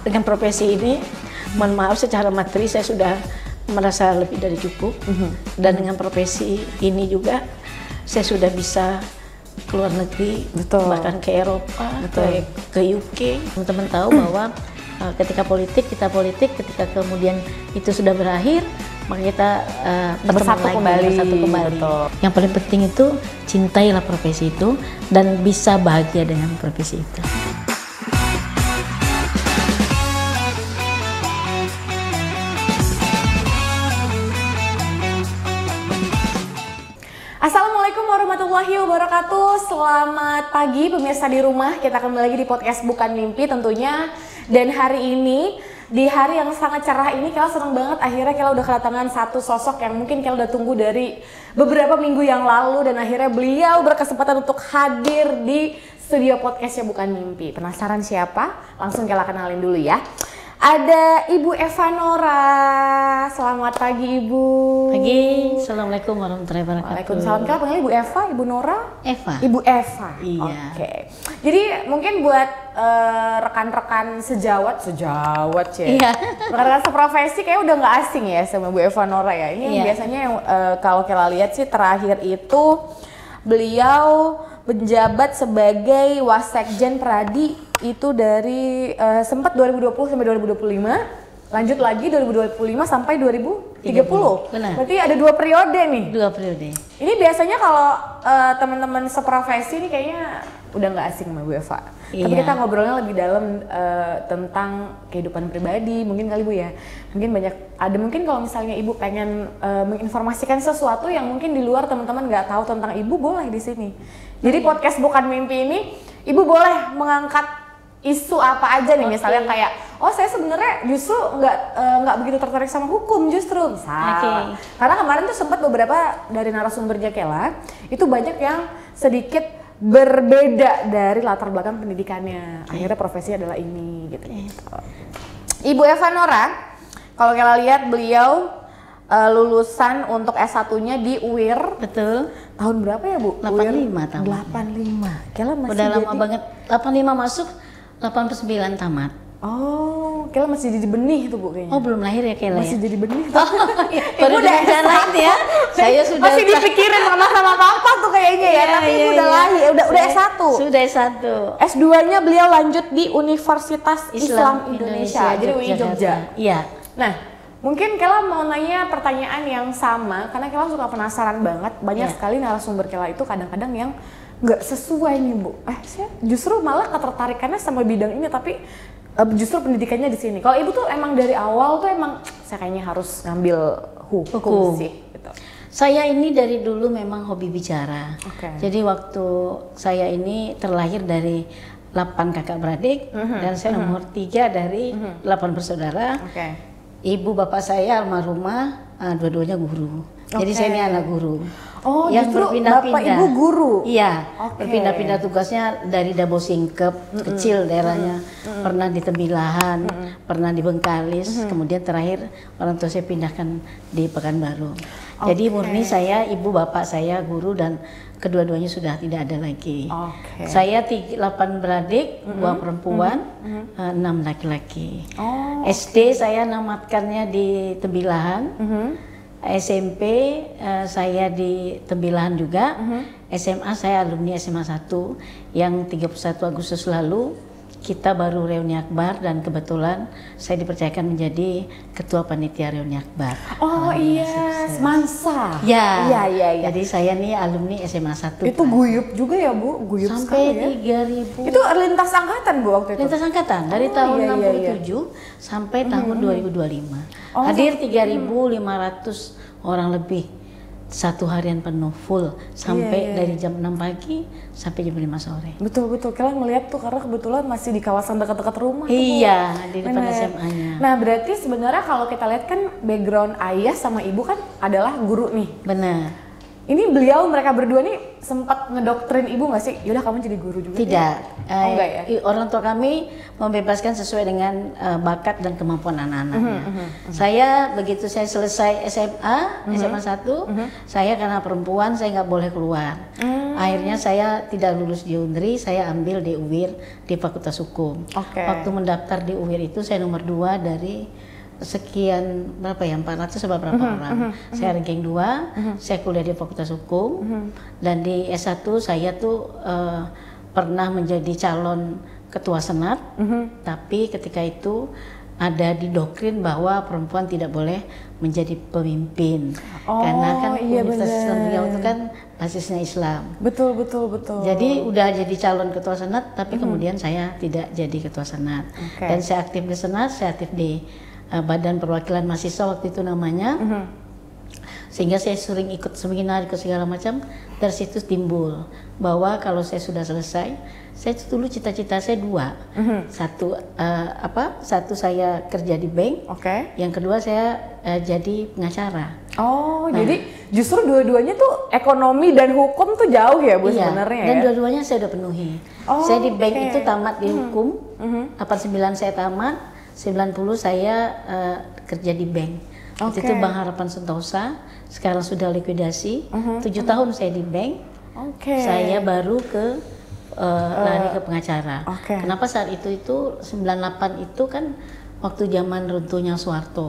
dengan profesi ini, mohon maaf secara materi saya sudah merasa lebih dari cukup. Dan dengan profesi ini juga saya sudah bisa keluar negeri, bahkan ke Eropa, ke UK. Teman-teman tahu bahwa ketika kita politik, ketika kemudian itu sudah berakhir, maka kita bersatu kembali. Yang paling penting itu cintailah profesi itu dan bisa bahagia dengan profesi itu. Assalamualaikum warahmatullahi wabarakatuh. Selamat pagi pemirsa di rumah. Kita kembali lagi di podcast Bukan Mimpi tentunya. Dan hari ini, di hari yang sangat cerah ini, Kela seneng banget akhirnya Kela udah kedatangan satu sosok yang mungkin Kela udah tunggu dari beberapa minggu yang lalu. Dan akhirnya beliau berkesempatan untuk hadir di studio podcastnya Bukan Mimpi. Penasaran siapa? Langsung Kela kenalin dulu ya. Ada Ibu Eva Nora. Selamat pagi Ibu. Pagi. Assalamualaikum warahmatullahi wabarakatuh. Waalaikumsalam. Kela panggil Ibu Eva, Ibu Nora? Eva. Ibu Eva. Iya. Oke. Jadi mungkin buat rekan-rekan sejawat ya. Iya. Rekan-rekan seprofesi kayak udah nggak asing ya sama Bu Eva Nora ya. Ini yang biasanya yang kalau Kela lihat sih terakhir itu beliau menjabat sebagai Wasekjen Pradi itu dari sempat 2020 sampai 2025, lanjut lagi 2025 sampai 2030. Benar. Berarti ada 2 periode nih. 2 periode. Ini biasanya kalau teman-teman seprofesi ini kayaknya udah nggak asing sama Bu Eva. Iya. Tapi kita ngobrolnya lebih dalam tentang kehidupan pribadi, mungkin kali Bu ya. Mungkin mungkin kalau misalnya Ibu pengen menginformasikan sesuatu yang mungkin di luar teman-teman nggak tahu tentang Ibu, boleh di sini. Jadi podcast Bukan Mimpi ini, Ibu boleh mengangkat isu apa aja nih, misalnya kayak, oh saya sebenarnya justru nggak begitu tertarik sama hukum justru, misal. Karena kemarin tuh sempat beberapa dari narasumbernya Kela, itu banyak yang sedikit berbeda dari latar belakang pendidikannya. Akhirnya profesinya adalah ini, gitu. Ibu Eva Nora, kalau Kela lihat beliau lulusan untuk S1-nya di UIR. Betul. Tahun berapa ya Bu? 85 tahun. 85. Kela masih udah lama banget. 85 masuk, 89 tamat. Oh, Kela masih jadi benih tuh Bu kayaknya. Oh, belum lahir ya Kela masih ya? jadi benih. Baru direncanain ya. Saya sudah masih dipikirin mama sama papa tuh kayaknya ya, tapi Ibu udah lahir, udah S1. Sudah S1. S2-nya beliau lanjut di Universitas Islam Indonesia. Jadi UI Jogja. Iya. Nah, mungkin Kela mau nanya pertanyaan yang sama, karena Kela suka penasaran banget. Banyak sekali narasumber Kela itu kadang-kadang yang nggak sesuai nih Bu. Saya justru malah ketertarikannya sama bidang ini, tapi justru pendidikannya di sini. Kalau Ibu tuh emang dari awal tuh emang saya kayaknya harus ngambil hukum sih. Gitu. Saya ini dari dulu memang hobi bicara. Jadi waktu saya ini terlahir dari 8 kakak beradik dan saya nomor 3 dari 8 bersaudara. Ibu bapak saya almarhumah, dua-duanya guru. Jadi saya ini anak guru. Oh, yang berpindah-pindah. Bapak Ibu guru? Iya, berpindah-pindah tugasnya dari Dabo Singkep, kecil daerahnya. Pernah di Tembilahan, pernah di Bengkalis, kemudian terakhir orang tua saya pindahkan di Pekanbaru. Jadi murni saya, ibu bapak saya guru dan kedua-duanya sudah tidak ada lagi. Saya 8 beradik, 2 perempuan, 6 laki-laki. SD saya namatkannya di Tembilahan. SMP saya di Tembilahan juga. SMA saya alumni SMA 1 yang 31 Agustus lalu kita baru reuni akbar dan kebetulan saya dipercayakan menjadi ketua panitia reuni akbar. Semansa. Ya. Jadi saya nih alumni SMA 1. Itu guyup juga ya Bu? Guyup sampai sekali ya? 3000. Itu lintas angkatan Bu waktu itu? Lintas angkatan dari tahun 67 sampai tahun 2025. Hadir 3.500 orang lebih. 1 harian penuh full sampai dari jam 6 pagi sampai jam 5 sore. Betul. Kalian melihat tuh karena kebetulan masih di kawasan dekat-dekat rumah. Iya, di depan SMA-nya. Nah, berarti sebenarnya kalau kita lihat kan background ayah sama ibu kan adalah guru nih. Benar. Ini mereka berdua nih sempat ngedoktrin ibu nggak sih? Yaudah kamu jadi guru juga. Tidak. Enggak ya? Orang tua kami membebaskan sesuai dengan bakat dan kemampuan anak-anaknya. Saya begitu saya selesai SMA 1, saya karena perempuan saya nggak boleh keluar. Akhirnya saya tidak lulus di UNRI, saya ambil di UIR di Fakultas Hukum. Waktu mendaftar di UIR itu saya nomor 2 dari sekian berapa ya 400 atau berapa orang. Saya ranking 2, saya kuliah di Fakultas Hukum dan di S1 saya tuh pernah menjadi calon ketua senat, tapi ketika itu ada didoktrin bahwa perempuan tidak boleh menjadi pemimpin karena kan Universitas Islam Riau itu kan basisnya Islam. Betul. Jadi udah jadi calon ketua senat, tapi kemudian saya tidak jadi ketua senat. Dan saya aktif di senat, saya aktif di Badan Perwakilan Mahasiswa waktu itu namanya, sehingga saya sering ikut seminar, ikut segala macam. Dari situ timbul bahwa kalau saya sudah selesai, saya dulu cita-cita saya 2, satu saya kerja di bank, yang kedua saya jadi pengacara. Jadi justru dua-duanya tuh ekonomi dan hukum tuh jauh ya Bu sebenarnya. Dan dua-duanya saya udah penuhi. Saya di bank itu tamat di hukum, 89 saya tamat. 90 saya kerja di bank. Waktu itu Bank Harapan Sentosa, sekarang sudah likuidasi. 7 tahun saya di bank. Saya baru lari ke pengacara. Kenapa saat itu 98 itu kan waktu zaman runtuhnya Soeharto.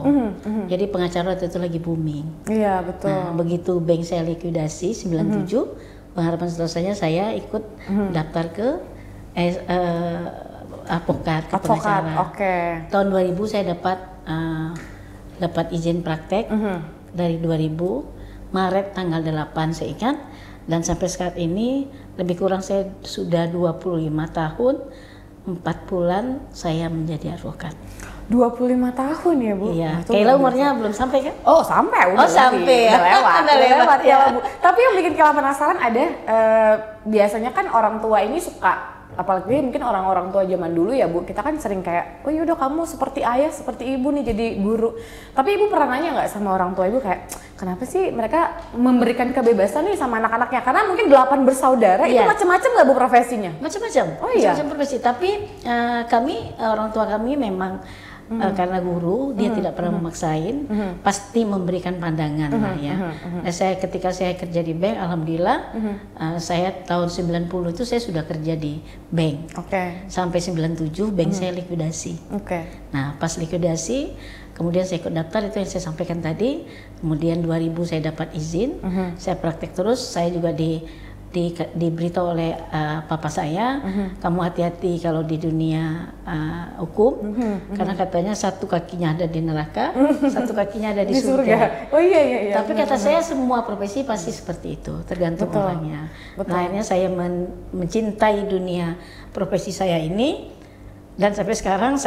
Jadi pengacara waktu itu lagi booming. Iya, betul. Nah, begitu bank saya likuidasi 97, Bank Harapan Sentosanya saya ikut daftar ke advokat ke pengacara. Tahun 2000 saya dapat izin praktek dari 2000 Maret tanggal 8 saya ingat, dan sampai saat ini lebih kurang saya sudah 25 tahun 4 bulan saya menjadi advokat. 25 tahun ya Bu? Iya. Kayla umurnya belum sampai kan? Sampai udah. Sampai ya. Udah lewat ya Bu. Tapi yang bikin Kayla penasaran ada biasanya kan orang tua ini suka, apalagi mungkin orang-orang tua zaman dulu ya Bu, kita kan sering kayak, oh yaudah kamu seperti ayah, seperti ibu nih jadi guru. Tapi ibu pernah nanya nggak sama orang tua ibu kayak, kenapa sih mereka memberikan kebebasan nih sama anak-anaknya? Karena mungkin 8 bersaudara, itu macam-macam nggak Bu profesinya? Macam-macam. Macam-macam profesi. Tapi kami, orang tua kami memang karena guru, dia tidak pernah memaksain, pasti memberikan pandangan lah ya. Ketika saya kerja di bank, alhamdulillah, saya tahun 90 itu saya sudah kerja di bank. Sampai 97 bank saya likuidasi. Nah, pas likuidasi, kemudian saya ikut daftar, itu yang saya sampaikan tadi. Kemudian 2000 saya dapat izin, saya praktek terus. Saya juga diberitahu oleh papa saya, kamu hati-hati kalau di dunia hukum, karena katanya satu kakinya ada di neraka, satu kakinya ada di surga. Iya. Tapi kata saya semua profesi pasti seperti itu, tergantung orangnya. Nah, akhirnya saya mencintai dunia profesi saya ini, dan sampai sekarang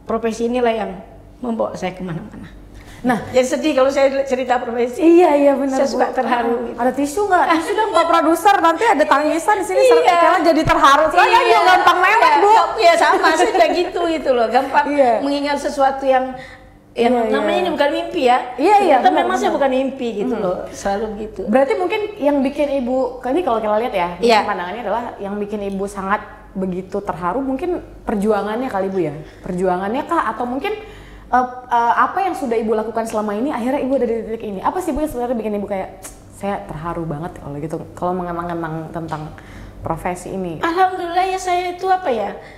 profesi inilah yang membawa saya kemana-mana. Nah, jadi sedih kalau saya cerita profesi. Iya benar. Saya suka terharu. Ada tisu nggak? Tisu dong Pak Produser, nanti ada tangisan di sini. Kayla jadi terharu. Soalnya dia gampang mewek Bu. Iya sama, saya juga gitu loh. Gampang mengingat sesuatu yang namanya ini bukan mimpi ya. Iya. Tapi memang saya bukan mimpi gitu loh. Selalu gitu. Berarti mungkin yang bikin ibu, ini kalau kita lihat ya, pandangannya adalah yang bikin ibu sangat begitu terharu mungkin perjuangannya kali Bu ya. Perjuangannya kah, atau mungkin apa yang sudah ibu lakukan selama ini akhirnya ibu ada di titik ini? Apa sih Bu yang sebenarnya bikin ibu kayak, saya terharu banget kalau gitu, kalau mengenang tentang profesi ini? Alhamdulillah ya, saya itu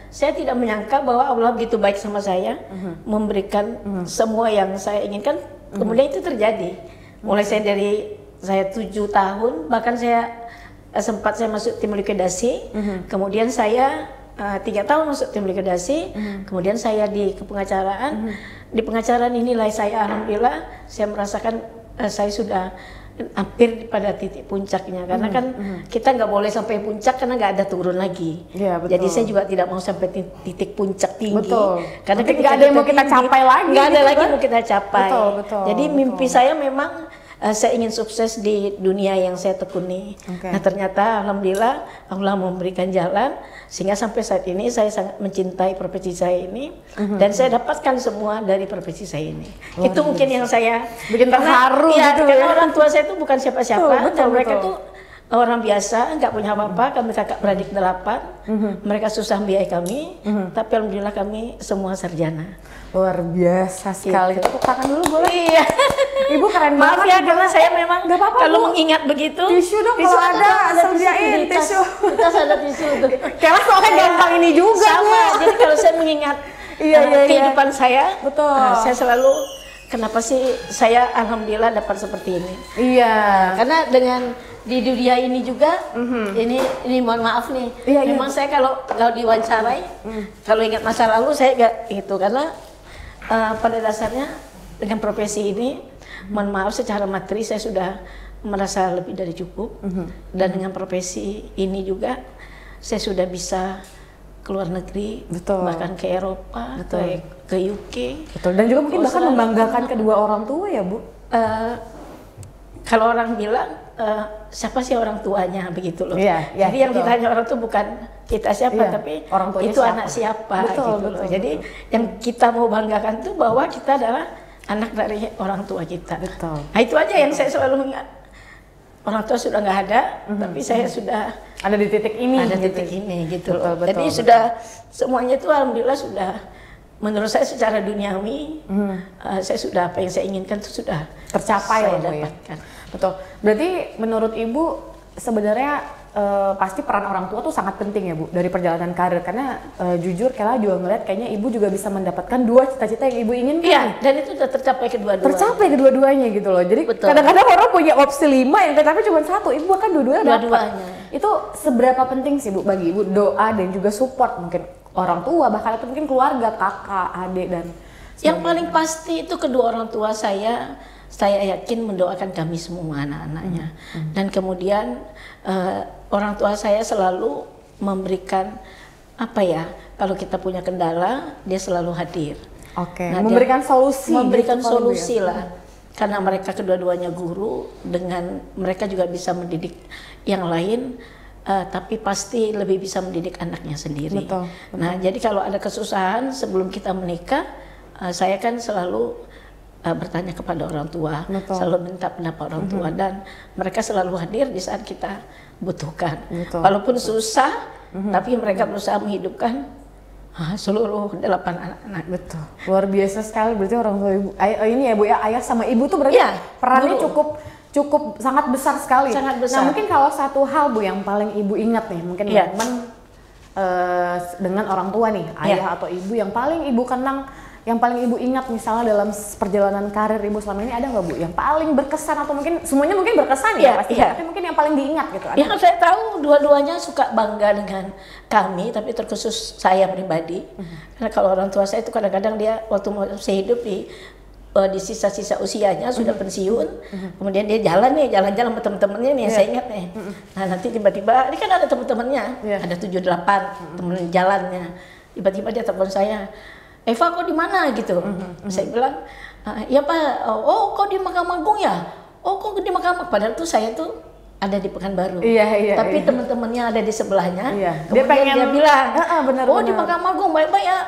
saya tidak menyangka bahwa Allah begitu baik sama saya, memberikan semua yang saya inginkan. Kemudian itu terjadi. Mulai saya 7 tahun, bahkan sempat saya masuk tim likuidasi, kemudian saya 3 tahun masuk tim likuidasi, kemudian saya di kepengacaraan. Di pengacaraan inilah saya alhamdulillah saya merasakan saya sudah hampir pada titik puncaknya, karena kan kita nggak boleh sampai puncak karena nggak ada turun lagi. Jadi saya juga tidak mau sampai titik puncak tinggi, karena nggak ada yang mau kita capai lagi. Nggak ada lagi mau kita capai. Jadi mimpi saya memang saya ingin sukses di dunia yang saya tekuni. Nah ternyata alhamdulillah Allah memberikan jalan sehingga sampai saat ini saya sangat mencintai profesi saya ini dan saya dapatkan semua dari profesi saya ini. Itu mungkin yang saya bikin terharu ya, gitu karena ya. orang tua saya itu bukan siapa-siapa dan mereka betul. tuh orang biasa, nggak punya apa-apa. Kami kakak beradik 8, mereka susah biayai kami, tapi alhamdulillah kami semua sarjana. Luar biasa sekali. Gitu. Tepuk tangan dulu boleh? Iya. Ibu keren Maaf banget. ya karena saya memang Nggak apa-apa, kalau Bu. mengingat begitu. Tisu dong kalau ada, sediain di tas. tisu. Di tas ada tisu tuh. Karena soalnya gampang ini juga. Sama. Bu. Jadi kalau saya mengingat Iya. kehidupan saya, Betul. Saya selalu kenapa sih saya alhamdulillah dapat seperti ini. Iya. Karena dengan di dunia ini juga, ini mohon maaf nih. Iya, memang saya kalau diwawancarai, kalau ingat masa lalu saya nggak itu karena pada dasarnya dengan profesi ini, mohon maaf secara materi saya sudah merasa lebih dari cukup dan dengan profesi ini juga saya sudah bisa keluar negeri, Betul. bahkan ke Eropa, ke UK. Betul. Dan juga mungkin bahkan membanggakan kedua orang tua ya Bu. Kalau orang bilang siapa sih orang tuanya begitu loh. Iya, Jadi yang betul. ditanya orang tuh bukan kita siapa, tapi orang tuanya itu siapa. anak siapa Betul, gitu loh. betul, Jadi yang kita mau banggakan tuh bahwa kita adalah anak dari orang tua kita. Betul. Nah itu aja yang saya selalu ingat. Orang tua sudah nggak ada, tapi saya sudah Ada di titik ini. ada gitu. titik ini gitu loh. Betul, Jadi betul. sudah semuanya itu alhamdulillah sudah menurut saya secara duniawi saya sudah apa yang saya inginkan itu sudah Tercapai saya lah, Bu, ya. dapatkan. Betul. Berarti menurut Ibu sebenarnya pasti peran orang tua tuh sangat penting ya Bu dari perjalanan karir karena jujur Kela juga ngeliat kayaknya Ibu juga bisa mendapatkan 2 cita-cita yang Ibu inginkan. Iya, dan itu sudah tercapai kedua-duanya. Tercapai kedua-duanya gitu loh. Jadi Betul. kadang-kadang orang punya opsi 5 yang tapi cuma 1. Ibu kan dua-duanya dapat. Dua-duanya. Itu seberapa penting sih Bu bagi Ibu doa dan juga support mungkin orang tua bahkan atau mungkin keluarga, kakak, adik dan Yang paling pasti itu kedua orang tua saya yakin mendoakan kami semua anak-anaknya. Dan kemudian orang tua saya selalu memberikan apa ya, kalau kita punya kendala dia selalu hadir. Oke, Nah, memberikan dia solusi. memberikan gitu, Ibu, solusi ya? lah. Karena mereka kedua-duanya guru, dengan mereka juga bisa mendidik yang lain, tapi pasti lebih bisa mendidik anaknya sendiri. Betul. Nah, jadi kalau ada kesusahan sebelum kita menikah, saya kan selalu bertanya kepada orang tua, Betul. selalu minta pendapat orang tua, dan mereka selalu hadir di saat kita butuhkan. Betul. Walaupun susah, tapi mereka berusaha menghidupkan seluruh 8 anak-anak. Betul. Luar biasa sekali berarti orang tua Ibu. Ini ya Bu ya, ayah sama ibu tuh berarti Iya, perannya guru. cukup sangat besar sekali. Sangat besar. Nah, mungkin kalau satu hal Bu yang paling Ibu ingat nih, mungkin Iya. teman dengan orang tua nih, ayah atau ibu yang paling Ibu kenang, yang paling Ibu ingat misalnya dalam perjalanan karir Ibu selama ini ada nggak Bu? Yang paling berkesan atau mungkin semuanya mungkin berkesan ya Iya, pasti, iya. tapi mungkin yang paling diingat gitu. Ada? Yang saya tahu dua-duanya suka bangga dengan kami, tapi terkhusus saya pribadi. Karena kalau orang tua saya itu kadang-kadang dia waktu masih hidup di sisa-sisa usianya sudah pensiun, kemudian dia jalan-jalan sama teman-temannya nih, saya ingat nih. Nah nanti tiba-tiba, ini kan ada teman-temannya, ada 7-8 teman jalannya. Tiba-tiba dia telepon saya, Eva kok di mana gitu? Saya bilang, ya Pak, oh kok di Mahkamah Agung ya? Oh kok di Mahkamah? Padahal tuh saya tuh ada di Pekanbaru. Iya, Tapi iya. teman-temannya ada di sebelahnya. Iya. Kemudian dia bilang, benar, oh di benar. Mahkamah Agung baik-baik ya.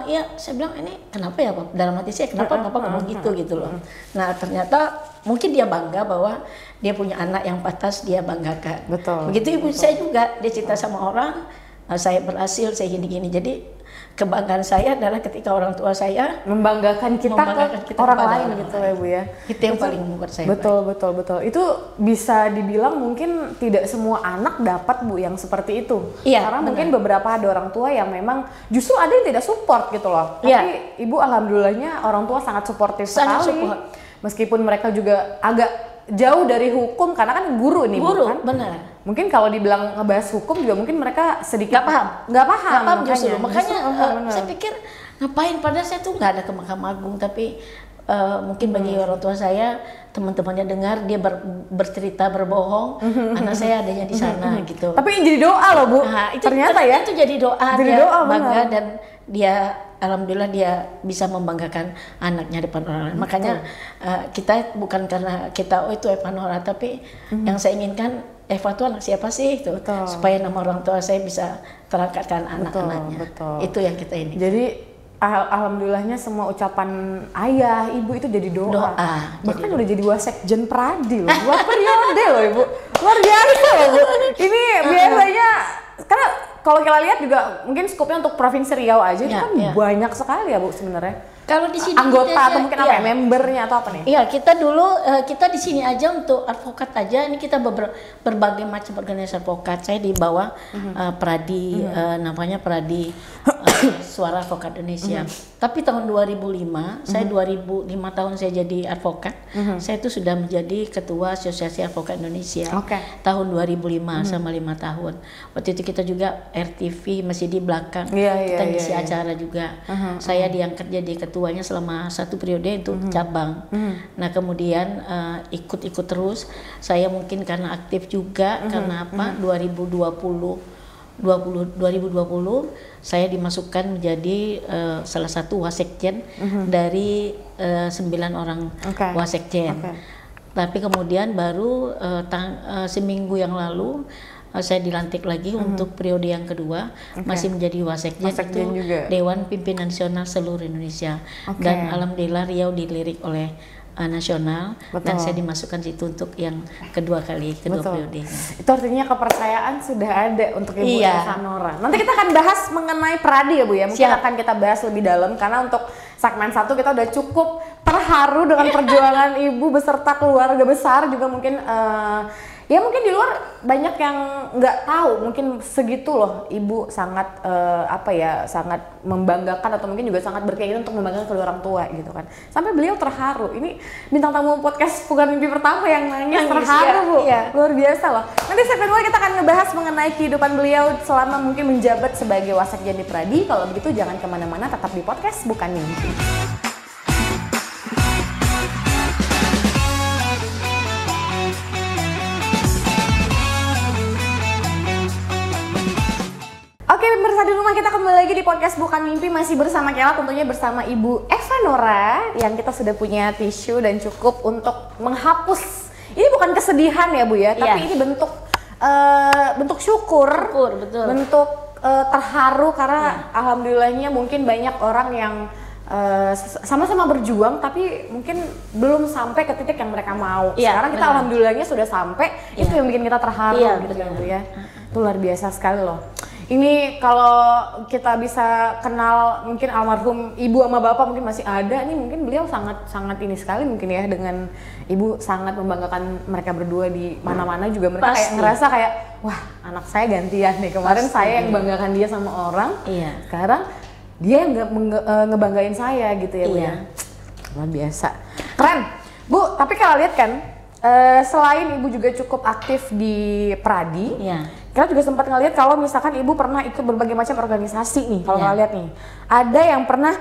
Iya, saya bilang ini kenapa ya Pak? Dalam hati saya kenapa Bapak ngomong gitu loh. Nah ternyata mungkin dia bangga bahwa dia punya anak yang pantas dia banggakan. Betul. Begitu ibu saya juga, dia cerita sama orang, saya berhasil, saya gini-gini. Jadi kebanggaan saya adalah ketika orang tua saya Membanggakan kita ke orang kepada lain orang gitu lain. ya Bu ya. Itu yang paling membuat saya Betul. Itu bisa dibilang mungkin tidak semua anak dapat Bu yang seperti itu. Iya, Karena benar. mungkin beberapa ada orang tua yang memang justru ada yang tidak support gitu loh. Iya. Tapi Ibu alhamdulillahnya orang tua sangat suportif Sangat sekali. support. Meskipun mereka juga agak jauh dari hukum karena kan guru nih Bu, guru, kan. benar. Mungkin kalau dibilang ngebahas hukum juga mungkin mereka sedikit Nggak paham. Nggak paham, Nggak paham justru. Makanya benar. saya pikir ngapain, padahal saya tuh nggak ada ke Mahkamah Agung, tapi mungkin bagi orang tua saya, teman-temannya dengar dia bercerita berbohong, anak saya adanya di sana gitu. Tapi yang jadi doa loh Bu. Nah, itu ternyata ya. itu jadi doa, Jadi dia doa, bangga benar. dan dia alhamdulillah dia bisa membanggakan anaknya depan orang lain. Makanya kita bukan karena kita itu Eva Nora, tapi yang saya inginkan Eva itu anak siapa sih itu, supaya nama orang tua saya bisa terangkatkan anak-anaknya. Itu yang kita ini. Jadi alhamdulillahnya semua ucapan ayah, ibu itu jadi doa. Bahkan udah jadi wasekjen Pradi loh, 2 periode loh Ibu. Luar biasa loh Bu. Ini biasanya, karena kalau kita lihat juga mungkin skupnya untuk Provinsi Riau aja itu kan banyak sekali ya Bu sebenarnya. Kalau di sini anggota atau mungkin apa ya, membernya atau apa nih? Iya, kita dulu kita di sini aja untuk advokat aja. Ini kita berbagai macam organisasi advokat. Saya di bawah Pradi, namanya Pradi Suara Advokat Indonesia. Tapi tahun 2005, saya 2005 tahun saya jadi advokat. Saya itu sudah menjadi ketua Asosiasi Advokat Indonesia. Tahun 2005 sama 5 tahun. Waktu itu kita juga RTV masih di belakang. Kita ngisi acara juga. Saya diangkat jadi ketuanya selama 1 periode itu cabang. Nah kemudian ikut-ikut terus. Saya mungkin karena aktif juga karena apa? 2020 saya dimasukkan menjadi salah satu wasekjen dari 9 orang wasekjen. Tapi kemudian baru seminggu yang lalu saya dilantik lagi untuk periode yang kedua, masih menjadi wasekjen itu juga. Dewan Pimpinan Nasional seluruh Indonesia. Dan alhamdulillah Riau dilirik oleh nasional dan saya dimasukkan situ untuk yang kedua periode. Itu artinya kepercayaan sudah ada untuk Ibu Eva Nora. Nanti kita akan bahas mengenai Pradi ya Bu ya. Mungkin akan kita bahas lebih dalam karena untuk segmen 1 kita udah cukup terharu dengan perjuangan Ibu beserta keluarga besar juga mungkin ya mungkin di luar banyak yang nggak tahu, mungkin segitu loh Ibu sangat sangat membanggakan atau mungkin juga sangat berkeinginan untuk membanggakan kedua orang tua gitu kan. Sampai beliau terharu. Ini bintang tamu podcast Bukan Mimpi pertama yang nangis terharu Bu. Luar biasa loh. Nanti segmen kedua kita akan ngebahas mengenai kehidupan beliau selama mungkin menjabat sebagai wasekjen di Pradi. Kalau begitu jangan kemana-mana, tetap di podcast Bukan Mimpi. Oke, pemirsa di rumah, kita kembali lagi di podcast Bukan Mimpi, masih bersama Kela, tentunya bersama Ibu Eva Nora yang kita sudah punya tisu dan cukup untuk menghapus. Ini bukan kesedihan ya Bu ya, tapi ini bentuk syukur, betul. Bentuk terharu karena alhamdulillahnya mungkin banyak orang yang sama-sama berjuang tapi mungkin belum sampai ke titik yang mereka mau. Sekarang kita alhamdulillahnya sudah sampai, itu yang bikin kita terharu gitu ya Bu ya. Itu luar biasa sekali loh. Ini kalau kita bisa kenal mungkin almarhum ibu sama bapak mungkin masih ada, nih mungkin beliau sangat ini sekali mungkin ya, dengan ibu sangat membanggakan mereka berdua di mana-mana juga. Mereka kayak ngerasa kayak, wah anak saya gantian nih, kemarin saya yang banggakan dia sama orang, sekarang dia yang ngebanggain saya gitu ya Bu ya. Luar biasa, keren Bu. Tapi kalau lihat kan selain ibu juga cukup aktif di Pradi, kita juga sempat ngeliat kalau misalkan ibu pernah ikut berbagai macam organisasi nih. Kalau ngeliat nih, ada yang pernah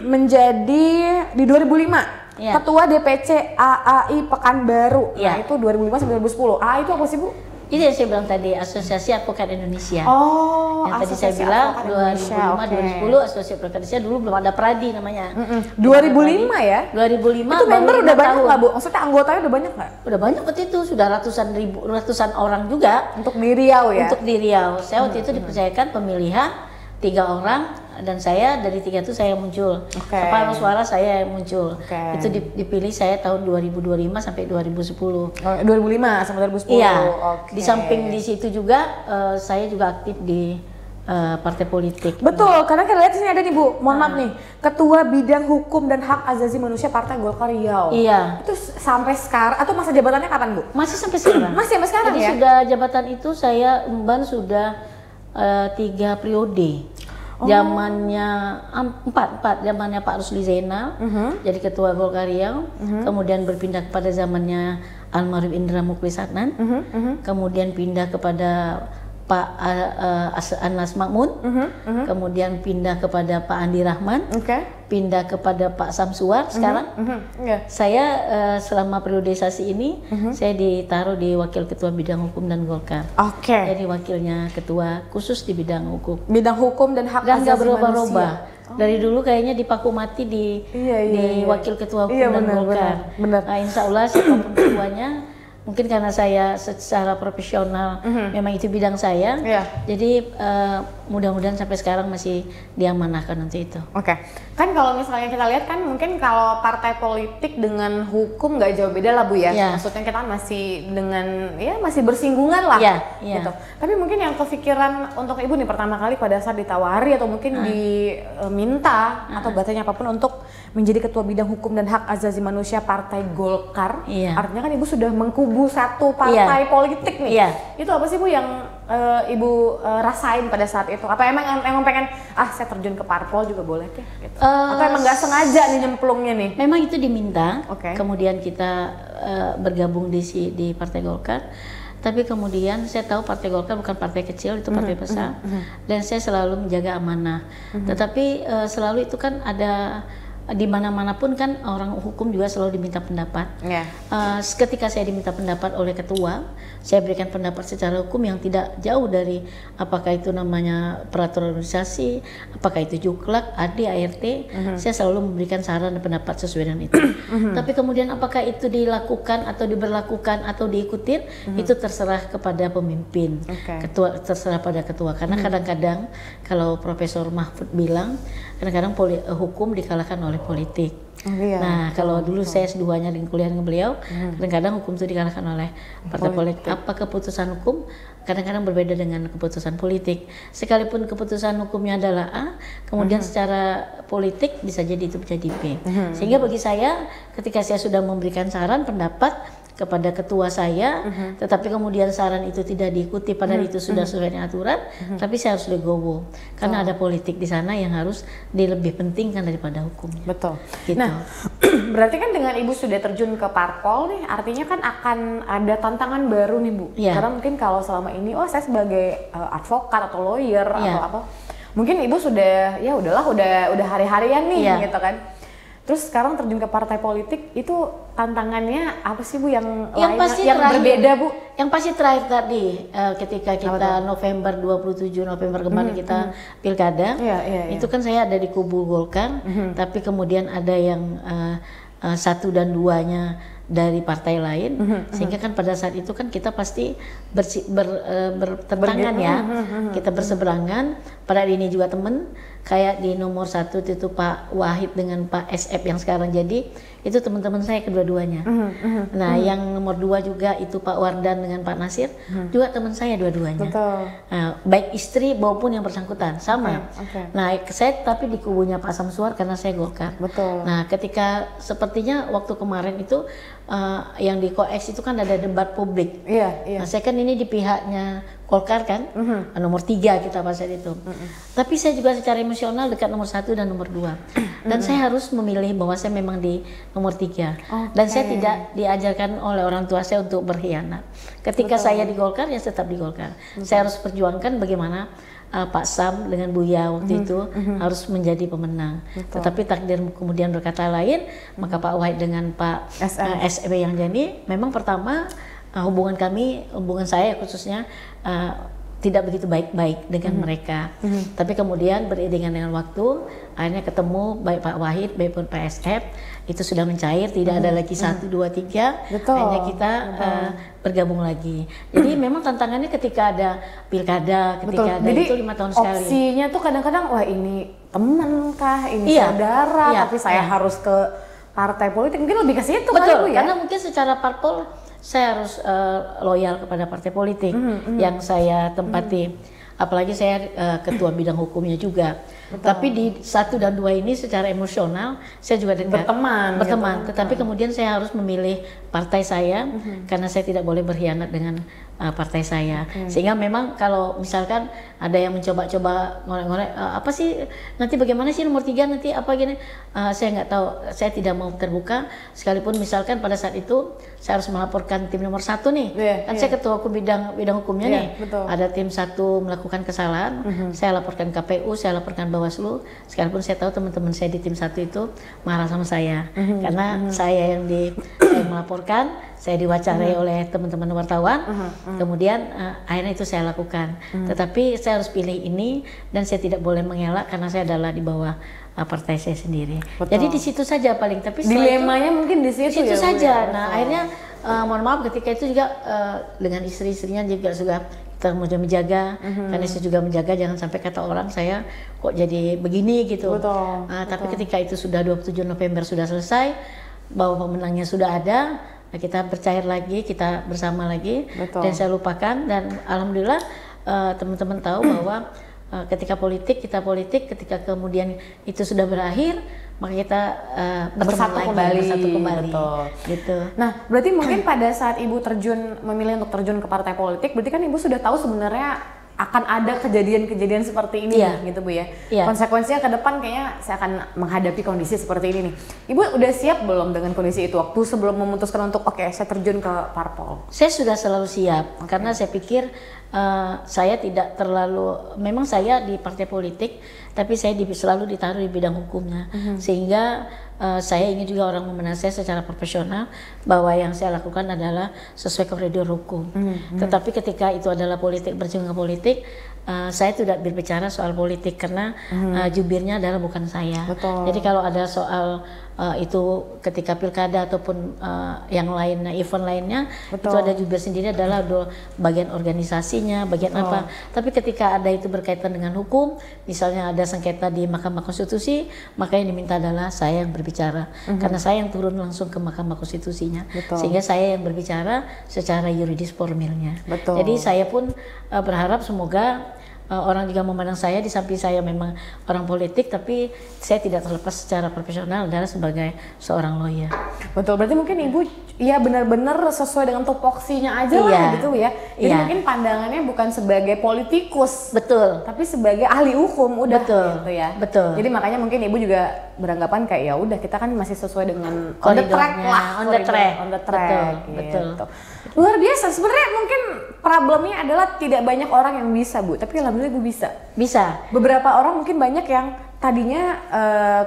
menjadi di 2005 ketua DPC AAI Pekanbaru. Nah itu 2005 sampai 2010. AA itu apa sih Bu? Itu yang saya bilang tadi, Asosiasi Advokat Indonesia. Oh, yang tadi saya bilang 2005-2010 Asosiasi Advokat Indonesia, dulu belum ada Pradi namanya. 2005 ya? 2005. Itu member udah banyak nggak Bu? Maksudnya anggotanya udah banyak nggak? Udah banyak waktu itu, sudah ratusan orang juga. Untuk di Riau ya? Untuk di Riau. Saya waktu itu dipercayakan pemilihan 3 orang dan saya dari 3 itu saya muncul. Separuh suara saya yang muncul. Itu dipilih saya tahun 2005 sampai 2010. 2005 sampai 2010. Iya. Di samping di situ juga saya juga aktif di partai politik. Betul, karena kita lihat di sini ada nih Bu, mohon maaf nih, Ketua Bidang Hukum dan Hak Asasi Manusia Partai Golkar Riau. Iya. Itu sampai sekarang atau masa jabatannya kapan Bu? Masih sampai sekarang. Masih sampai sekarang. Jadi ya? sudah jabatan itu saya emban sudah 3 periode. Zamannya 4 zamannya Pak Rusli Zainal jadi ketua Golkar Riau, kemudian berpindah kepada zamannya almarhum Indra Muklis Adnan, kemudian pindah kepada Pak Anas Makmun, kemudian pindah kepada Pak Andi Rahman, pindah kepada Pak Samsuar. Sekarang saya selama periodisasi ini saya ditaruh di Wakil Ketua Bidang Hukum dan Golkar. Jadi wakilnya ketua khusus di bidang hukum. Bidang hukum dan hak asasi manusia. Dari dulu kayaknya dipaku mati di wakil ketua hukum dan Golkar. Benar. Nah, insya Allah siapapun ketuanya, mungkin karena saya secara profesional memang itu bidang saya, jadi mudah-mudahan sampai sekarang masih diamanahkan untuk itu. Oke. Kan kalau misalnya kita lihat kan mungkin kalau partai politik dengan hukum nggak jauh beda lah Bu ya. Maksudnya kita masih dengan masih bersinggungan lah gitu. Tapi mungkin yang kepikiran untuk Ibu nih pertama kali pada saat ditawari atau mungkin diminta atau bahasanya apapun untuk menjadi ketua bidang hukum dan hak asasi manusia Partai Golkar. Artinya kan Ibu sudah mengkubu satu partai politik nih. Itu apa sih Bu yang Ibu rasain pada saat itu? Apa emang pengen saya terjun ke parpol juga boleh deh gitu. Atau emang nggak sengaja nih nyemplungnya nih? Memang itu diminta. Kemudian kita bergabung di Partai Golkar. Tapi kemudian saya tahu Partai Golkar bukan partai kecil, itu partai besar. Dan saya selalu menjaga amanah. Tetapi selalu itu kan ada di mana-mana pun kan orang hukum juga selalu diminta pendapat. Ketika saya diminta pendapat oleh ketua, saya berikan pendapat secara hukum yang tidak jauh dari apakah itu namanya peraturan organisasi, apakah itu juklak, AD, ART. Saya selalu memberikan saran dan pendapat sesuai dengan itu. Tapi kemudian apakah itu dilakukan atau diberlakukan atau diikutin, itu terserah kepada pemimpin. Ketua, terserah pada ketua. Karena kadang-kadang kalau Profesor Mahfud bilang, kadang-kadang hukum dikalahkan oleh politik. Nah, kalau dulu saya S2-nya di kuliah dengan beliau, kadang-kadang hukum itu dikalahkan oleh partai politik. Apa keputusan hukum kadang-kadang berbeda dengan keputusan politik. Sekalipun keputusan hukumnya adalah A, kemudian secara politik bisa jadi itu menjadi B. Sehingga bagi saya, ketika saya sudah memberikan saran, pendapat kepada ketua saya, tetapi kemudian saran itu tidak diikuti, padahal itu sudah sesuai dengan aturan, tapi saya harus legowo karena ada politik di sana yang harus lebih pentingkan daripada hukum. Betul. Gitu. Nah, berarti kan dengan Ibu sudah terjun ke parpol nih, artinya kan akan ada tantangan baru nih Bu. Karena mungkin kalau selama ini, saya sebagai advokat atau lawyer atau apa, mungkin Ibu sudah udah hari-harian nih gitu kan. Terus sekarang terjun ke partai politik, itu tantangannya apa sih Bu yang berbeda Bu? Yang pasti terakhir tadi ketika kita November 27 November kemarin kita pilkada, itu kan saya ada di kubu Golkar, tapi kemudian ada yang 1 dan 2-nya dari partai lain, sehingga kan pada saat itu kan kita pasti bertentangan kita berseberangan. Pada ini juga temen kayak di nomor 1 itu Pak Wahid dengan Pak SF yang sekarang jadi itu teman-teman saya kedua-duanya. Nah, yang nomor 2 juga itu Pak Wardan dengan Pak Nasir juga teman saya dua-duanya. Baik istri maupun yang bersangkutan sama. Nah, saya tapi di kubunya Pak Samsuar karena saya Golkar. Nah, ketika sepertinya waktu kemarin itu yang di koeks itu kan ada debat publik. Nah, saya kan ini di pihaknya Golkar kan, nomor 3 kita pada saat itu. Tapi saya juga secara emosional dekat nomor 1 dan nomor 2. Dan saya harus memilih bahwa saya memang di nomor 3. Dan saya tidak diajarkan oleh orang tua saya untuk berkhianat. Ketika saya di Golkar, ya tetap di Golkar. Saya harus perjuangkan bagaimana Pak Sam dengan Buya waktu itu harus menjadi pemenang. Tetapi takdir kemudian berkata lain, maka Pak Wahid dengan Pak SB yang jadi, memang pertama hubungan saya khususnya tidak begitu baik-baik dengan mereka. Tapi kemudian beriringan dengan waktu, akhirnya ketemu baik Pak Wahid, baik pun Pak SF, itu sudah mencair, tidak ada lagi 1, 2, 3, akhirnya kita bergabung lagi. Jadi memang tantangannya ketika ada pilkada, ketika ada jadi, itu 5 tahun sekali. Opsinya tuh kadang-kadang, wah ini teman kah, ini saudara, tapi saya harus ke partai politik, mungkin lebih ke situ kali Bu ya? Karena mungkin secara parpol saya harus loyal kepada partai politik yang saya tempati. Apalagi saya ketua bidang hukumnya juga. Tapi di 1 dan 2 ini secara emosional saya juga dekat. Berteman. Gitu. Tetapi kemudian saya harus memilih partai saya karena saya tidak boleh berkhianat dengan partai saya. Sehingga memang kalau misalkan ada yang mencoba-coba ngorek-ngorek apa sih nanti bagaimana sih nomor 3 nanti apa gini, saya nggak tahu, saya tidak mau terbuka. Sekalipun misalkan pada saat itu saya harus melaporkan tim nomor 1 nih, kan saya ketua hukum bidang hukumnya nih. Ada tim 1 melakukan kesalahan, saya laporkan KPU, saya laporkan Bawaslu. Sekalipun saya tahu teman-teman saya di tim 1 itu marah sama saya karena saya yang melaporkan, saya diwawancarai oleh teman-teman wartawan, kemudian akhirnya itu saya lakukan. Tetapi saya harus pilih ini dan saya tidak boleh mengelak karena saya adalah di bawah partai saya sendiri. Betul. Jadi di situ saja paling. Tapi dilemanya mungkin di situ ya, saja. Nah akhirnya mohon maaf ketika itu juga dengan istri-istrinya juga sudah kita mudah menjaga, karena saya juga menjaga jangan sampai kata orang saya kok jadi begini gitu. Betul. Tapi ketika itu sudah 27 November sudah selesai, bahwa pemenangnya sudah ada, kita bercair lagi, kita bersama lagi. Betul. Dan saya lupakan, dan alhamdulillah teman-teman tahu bahwa ketika kita politik, ketika kemudian itu sudah berakhir, maka kita bersatu kembali. Betul. Gitu. Nah, berarti mungkin pada saat Ibu memilih untuk terjun ke partai politik, berarti kan Ibu sudah tahu sebenarnya akan ada kejadian-kejadian seperti ini, gitu Bu ya. Konsekuensinya ke depan kayaknya saya akan menghadapi kondisi seperti ini nih. Ibu udah siap belum dengan kondisi itu waktu sebelum memutuskan untuk saya terjun ke parpol? Saya sudah selalu siap, karena saya pikir saya tidak terlalu, memang saya di partai politik, tapi saya selalu ditaruh di bidang hukumnya, sehingga saya ingin juga orang memenang saya secara profesional, bahwa yang saya lakukan adalah sesuai koridor hukum. Tetapi ketika itu adalah politik, berjuang ke politik, saya tidak berbicara soal politik karena jubirnya adalah bukan saya. Betul. Jadi kalau ada soal itu ketika pilkada ataupun yang lainnya, event lainnya, itu ada jubir sendiri, adalah bagian organisasinya, bagian apa. Tapi ketika ada itu berkaitan dengan hukum, misalnya ada sengketa di Mahkamah Konstitusi, maka yang diminta adalah saya yang berbicara, karena saya yang turun langsung ke Mahkamah Konstitusinya. Sehingga saya yang berbicara secara yuridis formilnya. Jadi saya pun berharap semoga orang juga memandang saya, di samping saya memang orang politik, tapi saya tidak terlepas secara profesional adalah sebagai seorang lawyer. Betul, berarti mungkin Ibu ya benar-benar sesuai dengan tupoksinya aja lah gitu ya. Jadi mungkin pandangannya bukan sebagai politikus, tapi sebagai ahli hukum udah gitu ya. Jadi makanya mungkin Ibu juga beranggapan kayak ya udah kita kan masih sesuai dengan on the track lah, on the track. Betul. Luar biasa. Sebenarnya mungkin problemnya adalah tidak banyak orang yang bisa, Bu, tapi alhamdulillah Ibu bisa. Beberapa orang mungkin banyak yang tadinya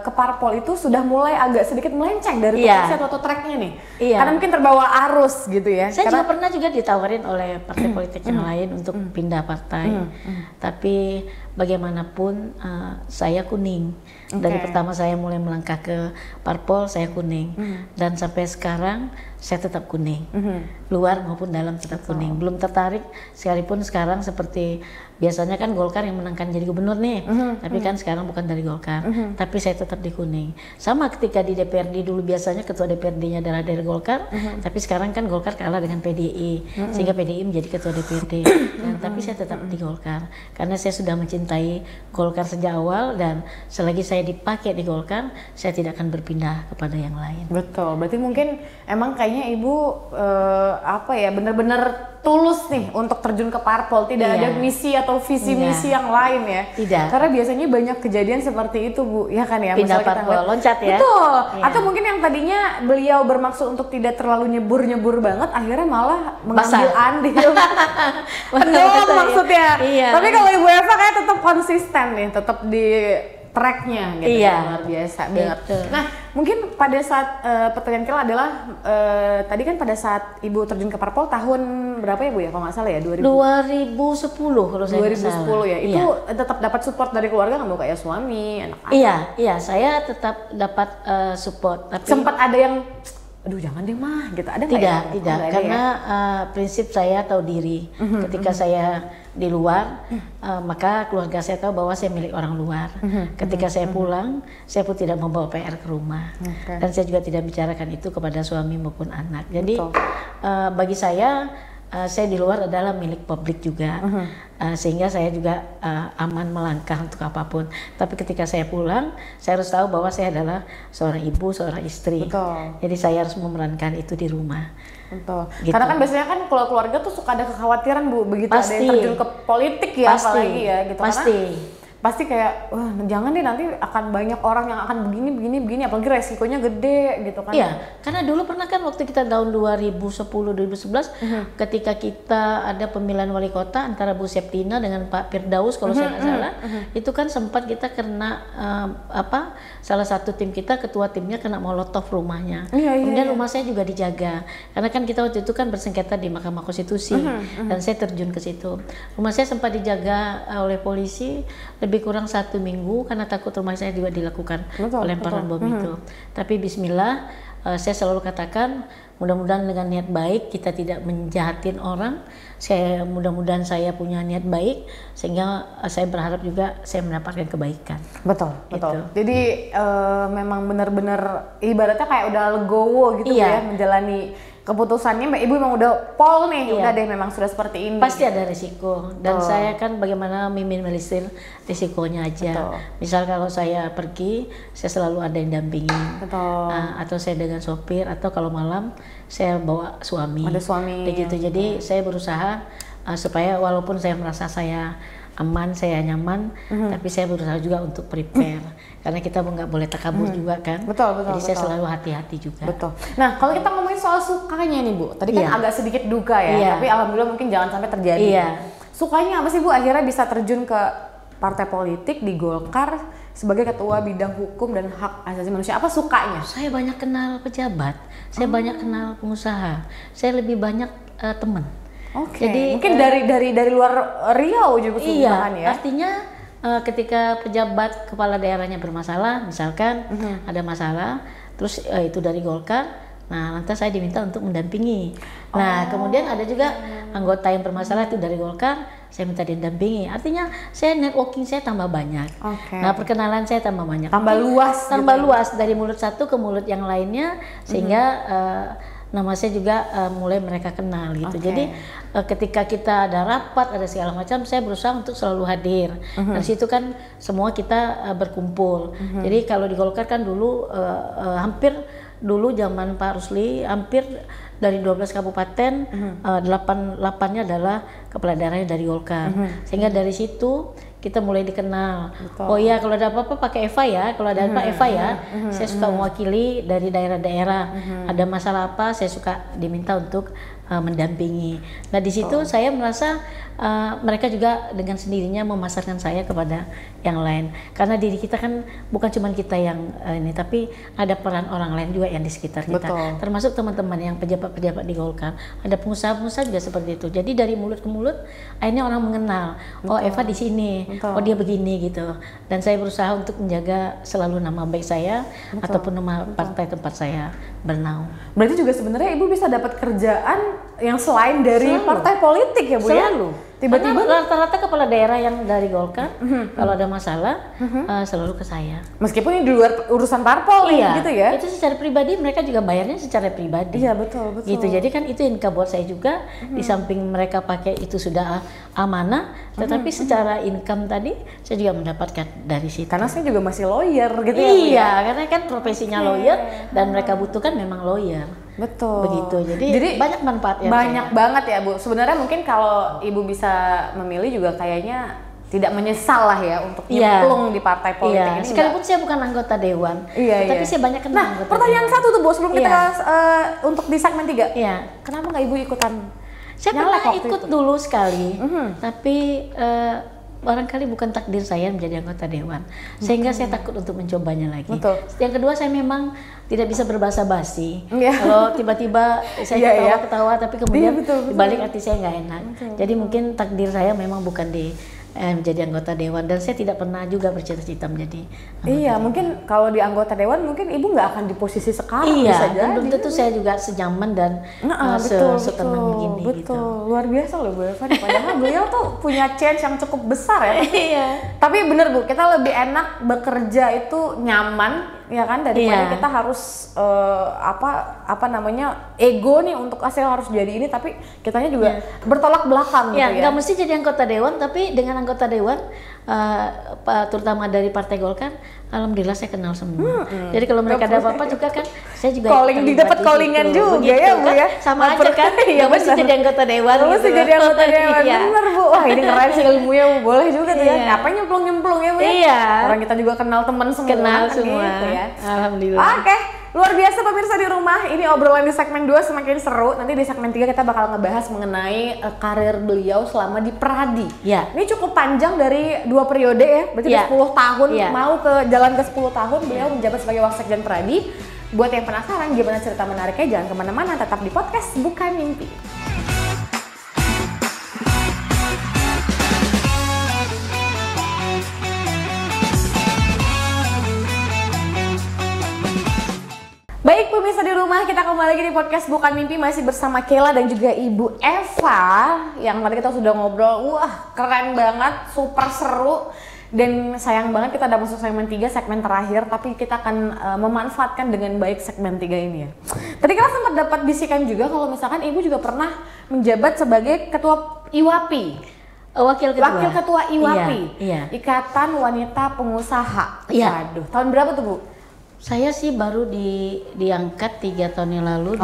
ke parpol itu sudah mulai agak sedikit melenceng dari tupoksi atau tracknya nih, karena mungkin terbawa arus gitu ya. Saya juga pernah ditawarin oleh partai politik yang lain untuk pindah partai, tapi bagaimanapun saya kuning. Dari pertama saya mulai melangkah ke parpol, saya kuning, dan sampai sekarang saya tetap kuning, luar maupun dalam tetap kuning. Belum tertarik, sekalipun sekarang seperti biasanya kan Golkar yang menangkan jadi gubernur nih, tapi kan sekarang bukan dari Golkar, tapi saya tetap di kuning. Sama ketika di DPRD dulu biasanya ketua DPRD-nya adalah dari Golkar, tapi sekarang kan Golkar kalah dengan PDI, sehingga PDI menjadi ketua DPRD. Tapi saya tetap di Golkar, karena saya sudah mencintai Golkar sejak awal, dan selagi saya dipakai di Golkar, saya tidak akan berpindah kepada yang lain. Betul, berarti mungkin emang kayaknya Ibu benar-benar tulus nih untuk terjun ke parpol, tidak ada misi atau visi misi yang lain ya. Tidak. Karena biasanya banyak kejadian seperti itu, Bu, ya kan ya. Pindah parpol, loncat ya. Betul. Atau mungkin yang tadinya beliau bermaksud untuk tidak terlalu nyebur banget, akhirnya malah mengambil andil. Pendom maksudnya. Tapi kalau Ibu Eva kayak tetap konsisten nih, tetap di tracknya gitu. Luar biasa banget. Nah, mungkin pada saat pertanyaan kita adalah tadi kan pada saat Ibu terjun ke parpol tahun berapa ya, Bu ya, kalau nggak salah ya, 2010 kalau saya 2010 ya. Itu tetap dapat support dari keluarga nggak, Bu, kayak suami, anak-anak? Iya, saya tetap dapat support. Tapi sempat ada yang aduh jangan deh mah gitu, ada nggak? Tidak, karena prinsip saya tahu diri. Ketika saya di luar, maka keluarga saya tahu bahwa saya milik orang luar. Ketika saya pulang, saya pun tidak membawa PR ke rumah, dan saya juga tidak bicarakan itu kepada suami maupun anak. Jadi bagi saya di luar adalah milik publik juga, sehingga saya juga aman melangkah untuk apapun. Tapi ketika saya pulang, saya harus tahu bahwa saya adalah seorang ibu, seorang istri. Jadi saya harus memerankan itu di rumah. Gitu. Karena kan biasanya kan kalau keluarga tuh suka ada kekhawatiran, Bu, begitu ada yang terjun ke politik ya, apalagi ya gitu. Pasti. pasti kayak wah jangan deh nanti akan banyak orang yang akan begini apalagi resikonya gede gitu kan. Iya, karena dulu pernah kan waktu kita tahun 2010-2011 ketika kita ada pemilihan wali kota antara Bu Septina dengan Pak Firdaus kalau saya nggak salah, itu kan sempat kita kena salah satu tim kita, ketua timnya kena molotov rumahnya. Kemudian rumah saya juga dijaga karena kan kita waktu itu kan bersengketa di Mahkamah Konstitusi dan saya terjun ke situ. Rumah saya sempat dijaga oleh polisi lebih kurang 1 minggu karena takut rumah saya juga dilakukan pelemparan bom itu. Tapi Bismillah, saya selalu katakan mudah-mudahan dengan niat baik kita tidak menjahatin orang. Mudah-mudahan saya punya niat baik sehingga saya berharap juga saya mendapatkan kebaikan. Betul. Jadi memang benar-benar ibaratnya kayak udah legowo gitu ya menjalani keputusannya. Ibu memang udah pol nih, udah deh memang sudah seperti ini. Pasti ada risiko dan saya kan bagaimana meminimalisir risikonya aja. Misal kalau saya pergi, saya selalu ada yang dampingi. Atau saya dengan sopir, atau kalau malam saya bawa suami. Ada suami. Begitu. Jadi saya berusaha supaya walaupun saya merasa saya aman, saya nyaman, tapi saya berusaha juga untuk prepare karena kita nggak boleh takabur juga kan. Jadi saya selalu hati-hati juga. Nah, kalau kita ngomongin soal sukanya nih Bu, tadi kan agak sedikit duka ya, tapi alhamdulillah mungkin jangan sampai terjadi. Sukanya apa sih Bu akhirnya bisa terjun ke partai politik di Golkar sebagai ketua bidang hukum dan hak asasi manusia? Apa sukanya? Saya banyak kenal pejabat, saya banyak kenal pengusaha, saya lebih banyak teman. Jadi mungkin dari luar Riau juga ya. Artinya ketika pejabat kepala daerahnya bermasalah, misalkan ada masalah, terus itu dari Golkar, nah lantas saya diminta untuk mendampingi. Nah kemudian ada juga anggota yang bermasalah itu dari Golkar, saya minta didampingi. Artinya saya networking saya tambah banyak. Nah perkenalan saya tambah banyak. Tambah luas dari mulut satu ke mulut yang lainnya sehingga nama saya juga mulai mereka kenal gitu. Jadi ketika kita ada rapat, ada segala macam, saya berusaha untuk selalu hadir. Dan situ kan semua kita berkumpul. Jadi kalau di Golkar kan dulu hampir dulu zaman Pak Rusli hampir dari 12 kabupaten 8-nya adalah kepala daerahnya dari Golkar. Sehingga dari situ kita mulai dikenal. Oh iya, kalau ada apa-apa pakai Eva ya, kalau ada apa Eva ya. Saya suka mewakili dari daerah-daerah. Ada masalah apa, saya suka diminta untuk mendampingi. Nah di situ saya merasa mereka juga dengan sendirinya memasarkan saya kepada yang lain. Karena diri kita kan bukan cuma kita yang ini, tapi ada peran orang lain juga yang di sekitar kita. Termasuk teman-teman yang pejabat-pejabat di Golkar. Ada pengusaha-pengusaha juga seperti itu. Jadi dari mulut ke mulut, akhirnya orang mengenal. Oh Eva di sini. Oh dia begini gitu. Dan saya berusaha untuk menjaga selalu nama baik saya ataupun nama partai tempat saya bernaung. Berarti juga sebenarnya Ibu bisa dapat kerjaan yang selain dari partai politik ya Bu ya? Tiba-tiba rata-rata kepala daerah yang dari Golkar kalau ada masalah selalu ke saya. Meskipun ini di luar urusan parpol gitu ya? Itu secara pribadi mereka juga bayarnya secara pribadi. Iya betul. Gitu. Jadi kan itu income buat saya juga. Di samping mereka pakai itu sudah amanah, tetapi secara income tadi saya juga mendapatkan dari situ. Karena saya juga masih lawyer gitu ya? Iya, karena kan profesinya lawyer dan mereka butuhkan memang lawyer. Betul. Begitu. Jadi banyak manfaatnya. Banyak banget ya Bu. Sebenarnya mungkin kalau Ibu bisa memilih juga kayaknya tidak menyesal lah ya untuk nyemplung di partai politik ini. Sekalipun saya bukan anggota dewan, tapi saya banyak kenal. Nah, pertanyaan satu tuh Bu sebelum kita untuk di segmen 3. Kenapa nggak Ibu ikutan? Saya pernah ikut dulu sekali, tapi barangkali bukan takdir saya menjadi anggota dewan, sehingga saya takut untuk mencobanya lagi. Yang kedua, saya memang tidak bisa berbahasa basi. Kalau tiba-tiba saya ketawa-ketawa, tapi kemudian di balik hati saya nggak enak. Jadi mungkin takdir saya memang bukan di menjadi anggota dewan, dan saya tidak pernah juga bercita-cita menjadi anggota mungkin kalau di anggota dewan mungkin Ibu nggak akan di posisi sekarang. Bisa jadi. Belum tentu saya juga sejaman dan setenang begini. Betul. Luar biasa loh Bu Eva. Padahal beliau tuh punya chance yang cukup besar ya. Tapi bener Bu, kita lebih enak bekerja itu nyaman ya kan, daripada kita harus apa namanya ego nih untuk saya harus jadi ini, tapi kitanya juga bertolak belakang gitu ya. Nggak mesti jadi anggota dewan, tapi dengan anggota dewan terutama dari Partai Golkar, alhamdulillah saya kenal semua. Jadi kalau mereka ada apa-apa juga kan saya juga dapat callingan juga ya Bu ya. Sama aja kan, nggak mesti jadi anggota dewan. Nggak mesti jadi anggota dewan, bener Bu. Wah ini keren sih ilmunya Bu, boleh juga tuh ya. Apa nyemplung ya Bu ya. Iya. Orang kita juga kenal teman semua. Kenal semua. Gitu ya. Alhamdulillah. Oke. Luar biasa pemirsa di rumah, ini obrolan di segmen 2 semakin seru. Nanti di segmen 3 kita bakal ngebahas mengenai karir beliau selama di Pradi. Ya. Ini cukup panjang dari 2 periode ya, berarti 10 tahun, mau ke jalan ke 10 tahun beliau menjabat sebagai Wasekjen Pradi. Buat yang penasaran gimana cerita menariknya, jangan kemana-mana, tetap di podcast Bukan Mimpi. Baik pemirsa di rumah, kita kembali lagi di podcast Bukan Mimpi, masih bersama Kela dan juga Ibu Eva. Yang tadi kita sudah ngobrol, wah keren banget, super seru. Dan sayang banget kita udah masuk segmen 3, segmen terakhir, tapi kita akan memanfaatkan dengan baik segmen 3 ini ya. Tadi kita sempat dapat bisikan juga kalau misalkan Ibu juga pernah menjabat sebagai Ketua IWAPI. Wakil Ketua IWAPI, Ikatan Wanita Pengusaha. Waduh, tahun berapa tuh Bu? Saya sih baru diangkat 3 tahun yang lalu.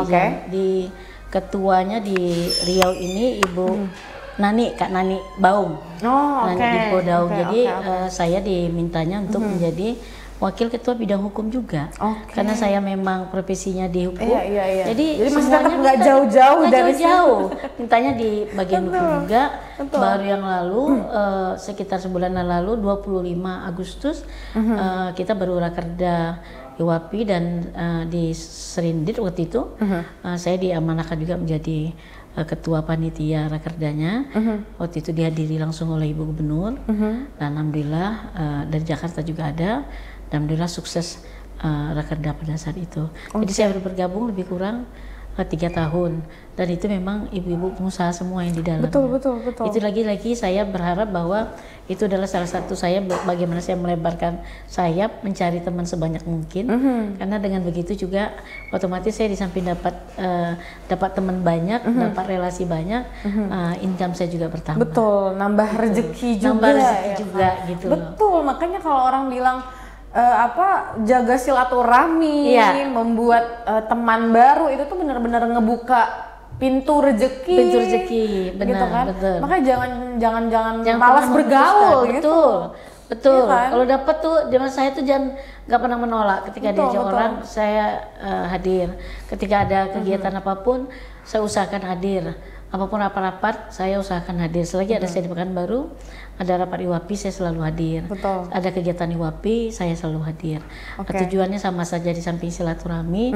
Di ketuanya di Riau ini Ibu Nani, Kak Nani Baung. Nani di Podaung. Jadi saya dimintanya untuk menjadi wakil ketua bidang hukum juga. Karena saya memang profesinya di hukum. Jadi masih tetap nggak jauh-jauh dari jauh. Mintanya di bagian hukum juga. Baru yang lalu sekitar sebulan lalu 25 Agustus kita baru rakerda IWAPI dan di Serindit waktu itu saya diamanahkan juga menjadi ketua panitia rakerdanya. Waktu itu dihadiri langsung oleh Ibu Gubernur dan alhamdulillah dari Jakarta juga ada. Alhamdulillah sukses rakerda pada saat itu. Jadi saya baru bergabung lebih kurang 3 tahun dan itu memang ibu-ibu pengusaha semua yang di dalam. Betul. Itu lagi-lagi saya berharap bahwa itu adalah salah satu saya bagaimana saya melebarkan sayap mencari teman sebanyak mungkin. Karena dengan begitu juga otomatis saya di samping dapat teman banyak, dapat relasi banyak, income saya juga bertambah. Betul, nambah rezeki juga. Nambah rezeki juga gitu. Betul, makanya kalau orang bilang jaga silaturahmi, membuat teman baru itu tuh benar-benar ngebuka pintu rezeki, benar, gitu kan? betul. Makanya jangan malas bergaul gitu. Betul. Iya kan? Kalau dapat tuh zaman saya tuh jangan nggak pernah menolak ketika diajak orang saya hadir. Ketika ada kegiatan apapun saya usahakan hadir. Apapun rapat-rapat saya usahakan hadir. Selagi ada saya di Pekanbaru, ada rapat IWAPI saya selalu hadir. Ada kegiatan IWAPI saya selalu hadir. Tujuannya sama saja, di samping silaturahmi,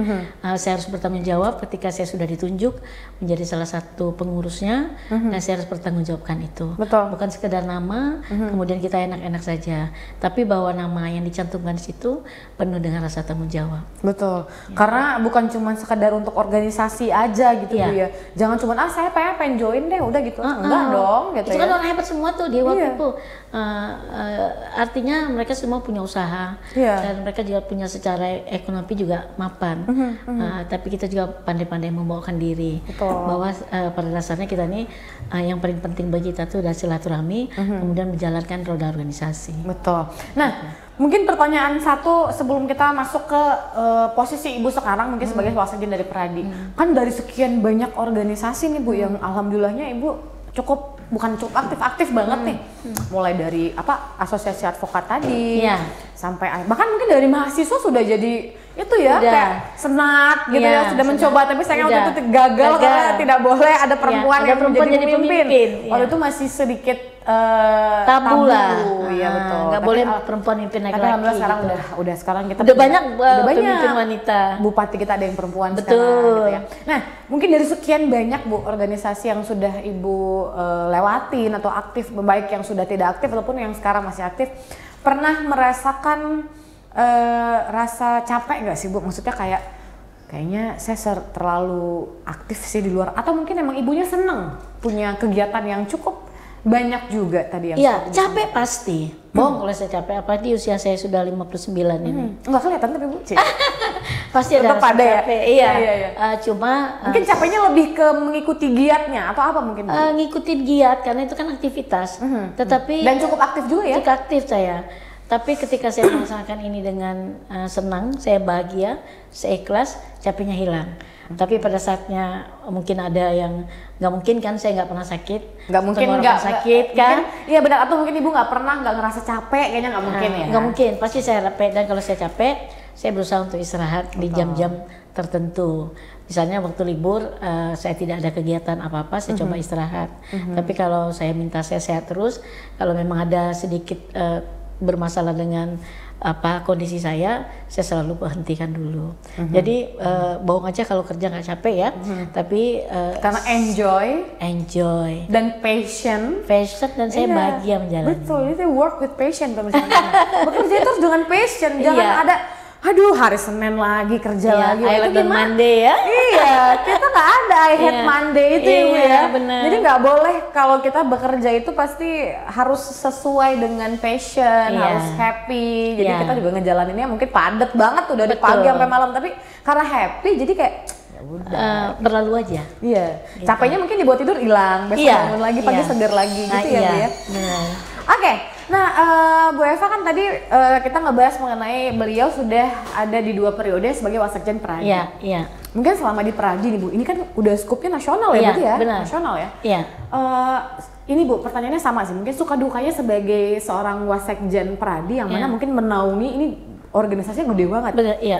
saya harus bertanggung jawab ketika saya sudah ditunjuk menjadi salah satu pengurusnya, dan saya harus bertanggung jawabkan itu. Bukan sekedar nama, kemudian kita enak-enak saja, tapi bahwa nama yang dicantumkan di situ penuh dengan rasa tanggung jawab. Betul. Karena bukan cuma sekedar untuk organisasi aja gitu Bu ya. Jangan cuma saya pengen join deh, udah gitu. Enggak dong gitu. Itu kan orang hebat semua tuh di IWAPI itu. Artinya mereka semua punya usaha dan mereka juga punya secara ekonomi juga mapan. Tapi kita juga pandai-pandai membawakan diri. Bahwa pada dasarnya kita nih yang paling penting bagi kita tuh adalah silaturahmi, kemudian menjalankan roda organisasi. Betul. Nah, mungkin pertanyaan satu sebelum kita masuk ke posisi Ibu sekarang mungkin sebagai wasekjen dari Pradi. Kan dari sekian banyak organisasi nih Bu yang alhamdulillahnya Ibu bukan cukup aktif banget nih. Mulai dari asosiasi advokat tadi sampai bahkan mungkin dari mahasiswa sudah jadi itu ya kayak senat gitu sudah mencoba, tapi saya waktu itu gagal karena tidak boleh ada perempuan yang menjadi pemimpin. Waktu itu masih sedikit tabu lah. Iya betul. Nggak boleh perempuan mimpin laki-laki. Tapi alhamdulillah sekarang udah sekarang kita udah banyak pemimpin wanita. Bupati kita ada yang perempuan sekarang gitu ya. Nah, mungkin dari sekian banyak Bu organisasi yang sudah Ibu lewatin atau aktif, baik yang sudah tidak aktif ataupun yang sekarang masih aktif, pernah merasakan rasa capek nggak sih Bu? Maksudnya kayaknya saya terlalu aktif sih di luar, atau mungkin emang ibunya seneng punya kegiatan yang cukup Banyak juga tadi yang Iya, capek pasti. Bohong kalau saya capek, apa di usia saya sudah 59 ini. Enggak kelihatan tapi Bu. Pasti ada Tetap rasa ada ya? capek. Iya. Iya. Cuma Mungkin capeknya lebih ke mengikuti giatnya atau apa mungkin? Bu? ngikutin giat karena itu kan aktivitas. Tetapi Dan cukup aktif juga ya? cukup aktif saya. Tapi ketika saya melaksanakan ini dengan senang, saya bahagia, saya ikhlas, capeknya hilang. Tapi pada saatnya mungkin ada yang nggak mungkin kan, saya nggak pernah sakit. Nggak mungkin nggak sakit kan? Iya benar, atau mungkin ibu nggak pernah nggak ngerasa capek, kayaknya nggak mungkin ya. Nggak mungkin, pasti saya capek, dan kalau saya capek, saya berusaha untuk istirahat di jam-jam tertentu. Misalnya waktu libur saya tidak ada kegiatan apa-apa, saya coba istirahat. Tapi kalau saya minta saya sehat terus, kalau memang ada sedikit bermasalah dengan kondisi saya selalu hentikan dulu. Jadi bohong aja kalau kerja nggak capek ya, tapi karena enjoy dan passion dan saya bahagia menjalani. Betul, itu work with passion pemirsa. Bekerja terus dengan passion, jangan ada aduh hari Senin lagi kerja lagi. I like Monday ya. Iya, kita nggak ada I hate Monday itu ya. Bener. Jadi nggak boleh kalau kita bekerja itu pasti harus sesuai dengan passion, harus happy. Jadi kita juga ngejalaninnya mungkin padat banget tuh dari pagi sampai malam, tapi karena happy jadi kayak berlalu aja. Iya. Gitu. Capeknya mungkin dibuat tidur hilang, besok bangun lagi pagi segar lagi gitu ya Bu ya. Oke. Nah, Bu Eva kan tadi kita ngebahas mengenai beliau sudah ada di 2 periode sebagai Wasekjen Peradi. Iya. Mungkin selama di Peradi nih Bu, ini kan udah skupnya nasional ya berarti ya? Benar. Nasional ya? Iya. Ini Bu, pertanyaannya sama sih, mungkin suka dukanya sebagai seorang Wasekjen Peradi yang mana mungkin menaungi ini organisasinya gede banget. Benar, iya.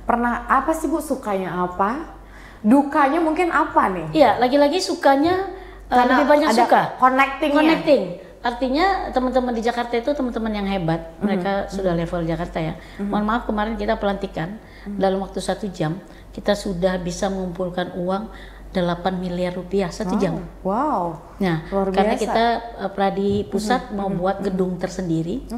Pernah apa sih Bu, sukanya apa? Dukanya mungkin apa nih? Iya, lagi-lagi sukanya lebih banyak ada suka. Connecting. Artinya teman-teman di Jakarta itu teman-teman yang hebat. Mereka sudah level Jakarta ya. Mohon maaf, kemarin kita pelantikan dalam waktu 1 jam kita sudah bisa mengumpulkan uang 8 miliar rupiah 1 jam. Wow. Nah, karena kita Peradi Pusat mau buat gedung tersendiri.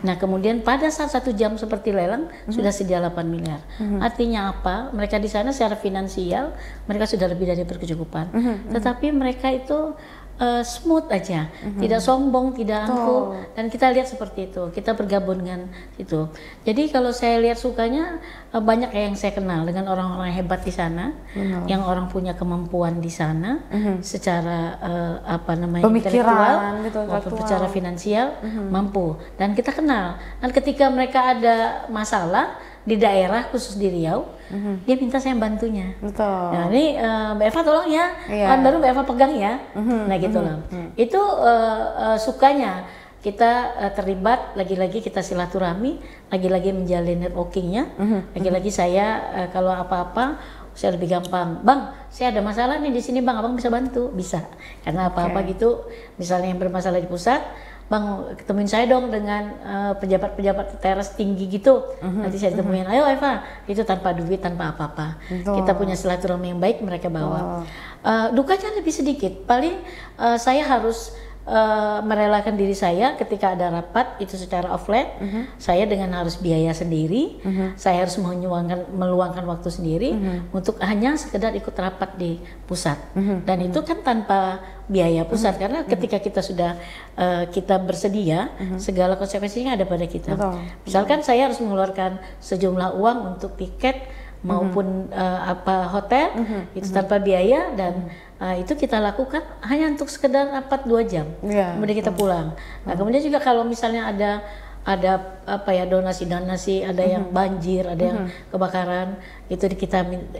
Nah, kemudian pada saat 1 jam seperti lelang sudah sedia 8 miliar. Artinya apa? Mereka di sana secara finansial mereka sudah lebih dari berkecukupan. Tetapi mereka itu smooth aja, tidak sombong, tidak angkuh, dan kita lihat seperti itu. Kita bergabung dengan itu. Jadi kalau saya lihat sukanya banyak yang saya kenal dengan orang-orang hebat di sana, yang orang punya kemampuan di sana, secara intelektual maupun secara finansial mampu, dan kita kenal. Dan ketika mereka ada masalah di daerah khusus di Riau, dia minta saya bantunya. Nah ini Mbak Eva tolong ya, baru Mbak Eva pegang ya. Nah gitu loh. Itu sukanya kita terlibat, lagi-lagi kita silaturahmi, lagi-lagi menjalin networkingnya, lagi-lagi saya kalau apa-apa saya lebih gampang, Bang, saya ada masalah nih di sini Bang, Abang bisa bantu? Bisa, karena apa-apa gitu, misalnya yang bermasalah di pusat, Bang, ketemuin saya dong dengan pejabat-pejabat teras tinggi gitu. Nanti saya temuin, ayo Eva, itu tanpa duit, tanpa apa-apa. Kita punya silaturahmi yang baik, mereka bawa. Dukanya lebih sedikit, paling saya harus merelakan diri saya ketika ada rapat itu secara offline. Saya dengan harus biaya sendiri, saya harus meluangkan waktu sendiri untuk hanya sekedar ikut rapat di pusat. Dan itu kan tanpa biaya pusat, karena ketika kita sudah kita bersedia, segala konsekuensinya ada pada kita. Misalkan saya harus mengeluarkan sejumlah uang untuk tiket maupun hotel, itu tanpa biaya, dan itu kita lakukan hanya untuk sekedar rapat 2 jam, kemudian kita pulang. Nah kemudian juga kalau misalnya ada donasi-donasi, ada yang banjir, ada yang kebakaran, itu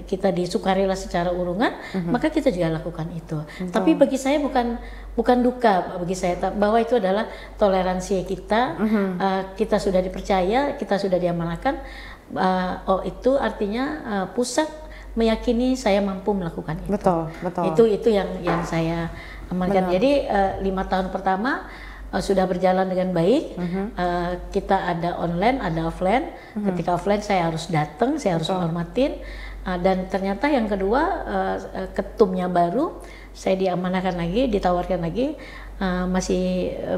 kita disukarela secara urungan, maka kita juga lakukan itu. Tapi bagi saya bukan duka, bagi saya bahwa itu adalah toleransi kita. Kita sudah dipercaya, kita sudah diamanahkan. Itu artinya pusat meyakini saya mampu melakukan itu. Betul. Itu yang saya amankan. Jadi 5 tahun pertama sudah berjalan dengan baik. Kita ada online, ada offline. Ketika offline saya harus datang, saya harus hormatin. Dan ternyata yang kedua, ketumnya baru, saya diamanahkan lagi, ditawarkan lagi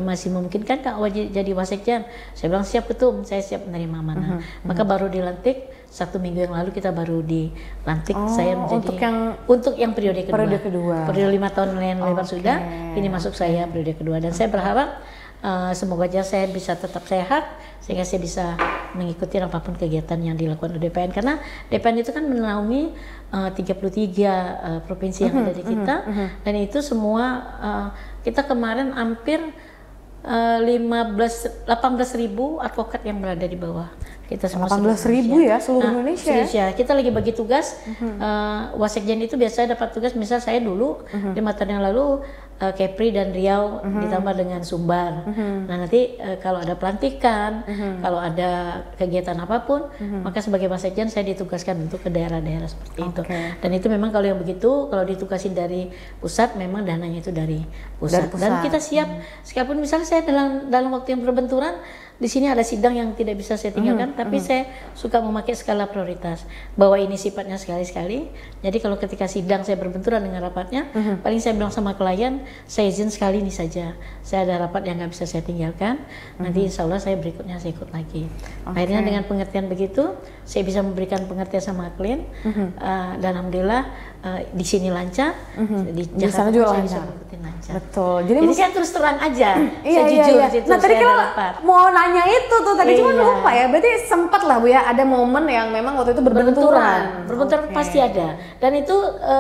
masih memungkinkan Kak jadi wasekjen? Saya bilang siap Ketum, saya siap menerima amanah. Maka baru dilantik 1 minggu yang lalu kita baru dilantik saya menjadi untuk yang periode kedua. Periode 5 tahun yang lewat sudah, ini masuk saya periode kedua dan saya berharap semoga aja saya bisa tetap sehat sehingga saya bisa mengikuti apapun kegiatan yang dilakukan oleh DPN karena DPN itu kan menaungi 33 provinsi yang ada di kita dan itu semua kita kemarin hampir 18.000 advokat yang berada di bawah kita semua. 18.000 ya seluruh Indonesia. Indonesia. Kita lagi bagi tugas. Wasekjen itu biasanya dapat tugas, misal saya dulu 5 tahun yang lalu Kepri dan Riau ditambah dengan Sumbar. Nah nanti kalau ada pelantikan, kalau ada kegiatan apapun, maka sebagai wasekjen saya ditugaskan untuk ke daerah-daerah seperti itu. Dan itu memang kalau yang begitu, kalau ditugasin dari pusat, memang dananya itu dari pusat. Dan kita siap, sekalipun misalnya saya dalam waktu yang berbenturan, di sini ada sidang yang tidak bisa saya tinggalkan, tapi saya suka memakai skala prioritas bahwa ini sifatnya sekali-sekali. Jadi kalau ketika sidang saya berbenturan dengan rapatnya, paling saya bilang sama klien, saya izin sekali ini saja. Saya ada rapat yang nggak bisa saya tinggalkan. Nanti insya Allah saya berikutnya saya ikut lagi. Akhirnya dengan pengertian begitu, saya bisa memberikan pengertian sama klien. Dan alhamdulillah di sini lancar, di sana juga lancar. Betul. Jadi saya terus terang aja, saya jujur. Nah tadi kan mau nanya itu tuh tadi cuma lupa ya. Berarti sempat lah Bu ya ada momen yang memang waktu itu berbenturan. Berbenturan pasti ada. Dan itu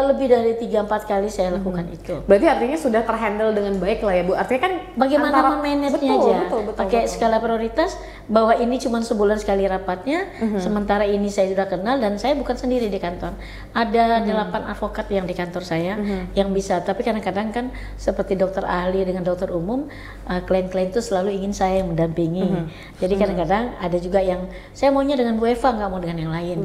lebih dari 3-4 kali saya lakukan itu. Berarti artinya sudah terhandle dengan baik lah ya Bu. Artinya kan bagaimana memanagenya aja. Pakai skala prioritas bahwa ini cuma sebulan sekali rapatnya. Sementara ini saya sudah kenal dan saya bukan sendiri di kantor. Ada 8 advokat yang di kantor saya yang bisa. Tapi kadang-kadang kan seperti dokter ahli dengan dokter umum, klien-klien itu selalu ingin saya yang mendampingi. Jadi kadang-kadang ada juga yang saya maunya dengan Bu Eva, nggak mau dengan yang lain.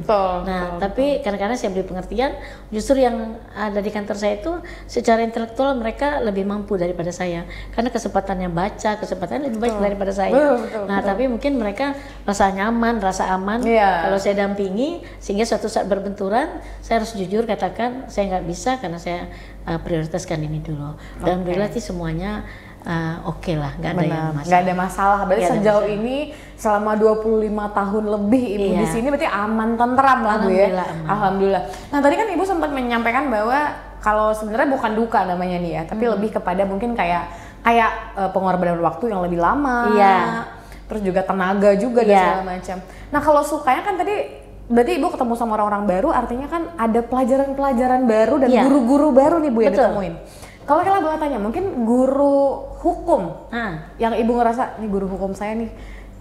Tapi kadang-kadang saya beri pengertian, justru yang ada di kantor saya itu secara intelektual mereka lebih mampu daripada saya, karena kesempatannya baca, kesempatannya lebih baik daripada saya. Tapi mungkin mereka rasa nyaman, rasa aman kalau saya dampingi, sehingga suatu saat berbenturan, saya harus jujur katakan saya nggak bisa karena saya prioritaskan ini dulu. Dan alhamdulillah sih semuanya oke lah, nggak ada yang masalah. Nggak ada masalah. Berarti sejauh ini selama 25 tahun lebih Ibu di sini berarti aman, tentram lah Bu ya. Alhamdulillah. Nah tadi kan Ibu sempat menyampaikan bahwa kalau sebenarnya bukan duka namanya nih ya, tapi lebih kepada mungkin kayak pengorbanan waktu yang lebih lama. Terus juga tenaga juga dan segala macam. Nah kalau sukanya kan tadi berarti Ibu ketemu sama orang-orang baru, artinya kan ada pelajaran-pelajaran baru dan guru-guru baru nih Bu yang ditemuin. Kalau kita boleh tanya, mungkin guru hukum yang Ibu ngerasa, nih guru hukum saya nih,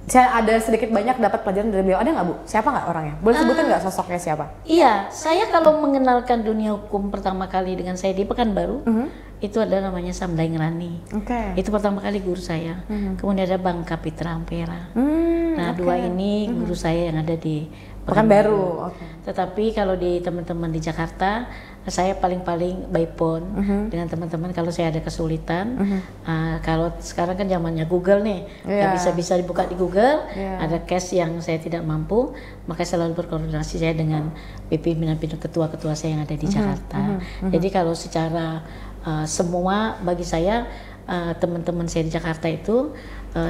saya ada sedikit banyak dapat pelajaran dari beliau, ada nggak Bu? Siapa nggak orangnya? Boleh sebutin nggak sosoknya siapa? Iya, saya kalau mengenalkan dunia hukum pertama kali dengan saya di Pekanbaru, itu ada namanya Samdaeng Rani. Itu pertama kali guru saya. Kemudian ada Bang Kapitra Ampera. Nah dua ini guru saya yang ada di Pekanbaru. Tetapi kalau di teman-teman di Jakarta, saya paling-paling by phone dengan teman-teman kalau saya ada kesulitan. Kalau sekarang kan zamannya Google nih, bisa dibuka di Google. Ada case yang saya tidak mampu, maka selalu berkoordinasi saya dengan pimpinan ketua-ketua saya yang ada di Jakarta. Jadi kalau secara semua bagi saya teman-teman saya di Jakarta itu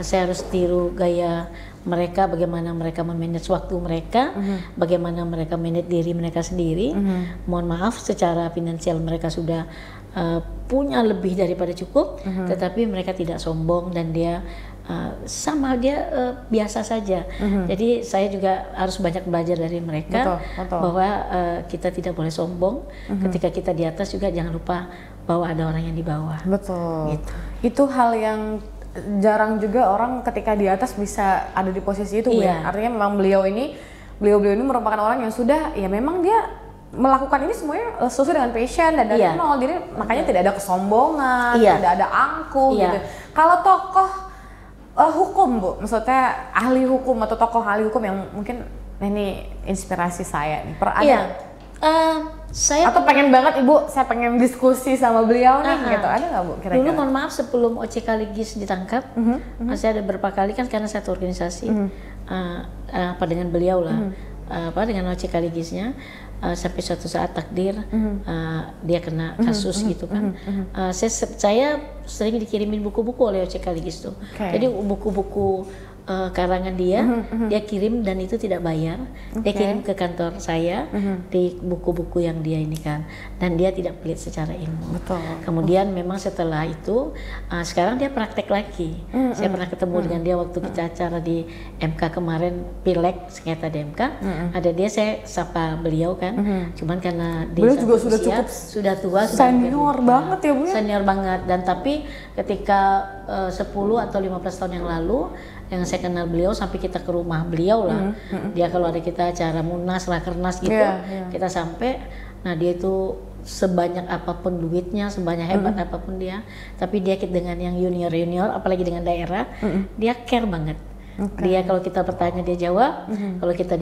saya harus tiru gaya mereka, bagaimana mereka memanage waktu mereka, bagaimana mereka manage diri mereka sendiri. Mohon maaf secara finansial mereka sudah punya lebih daripada cukup, tetapi mereka tidak sombong dan dia biasa saja. Jadi saya juga harus banyak belajar dari mereka bahwa kita tidak boleh sombong. Ketika kita di atas juga jangan lupa bahwa ada orang yang di bawah. Gitu. Itu hal yang jarang juga orang ketika di atas bisa ada di posisi itu Bu ya. Artinya memang beliau ini merupakan orang yang sudah ya memang dia melakukan ini semuanya sesuai dengan passion dan dari nol, jadi makanya tidak ada kesombongan, tidak ada angkuh gitu. Kalau tokoh hukum Bu, maksudnya ahli hukum atau tokoh ahli hukum yang mungkin ini inspirasi saya nih, saya atau pengen banget Ibu, saya pengen diskusi sama beliau nih gitu, ada nggak Bu kira-kira? Dulu mohon maaf sebelum OCK Ligis ditangkap, saya ada beberapa kali kan karena satu organisasi dengan beliau lah. dengan OC Kaligisnya sampai suatu saat takdir dia kena kasus gitu kan. Saya sering dikirimin buku-buku oleh OC Kaligis tuh. Jadi buku-buku karangan dia kirim dan itu tidak bayar. Dia kirim ke kantor saya di buku-buku yang dia ini kan, dan dia tidak pelit secara ilmu. Betul. Kemudian memang setelah itu sekarang dia praktek lagi. Saya pernah ketemu dengan dia waktu kita acara di MK kemarin, pileg sengketa di MK. Ada dia, saya sapa beliau kan. Cuman karena dia juga sudah cukup sudah tua, senior banget ya Bu ya. Senior banget, dan tapi ketika 10 atau 15 tahun yang lalu yang saya kenal beliau, sampai kita ke rumah beliau lah. Dia kalau ada kita acara munas, rakernas gitu, kita sampai, nah dia itu sebanyak apapun duitnya, sebanyak hebat apapun dia, tapi dia dengan yang junior, apalagi dengan daerah, dia care banget. Dia kalau kita bertanya dia jawab, kalau kita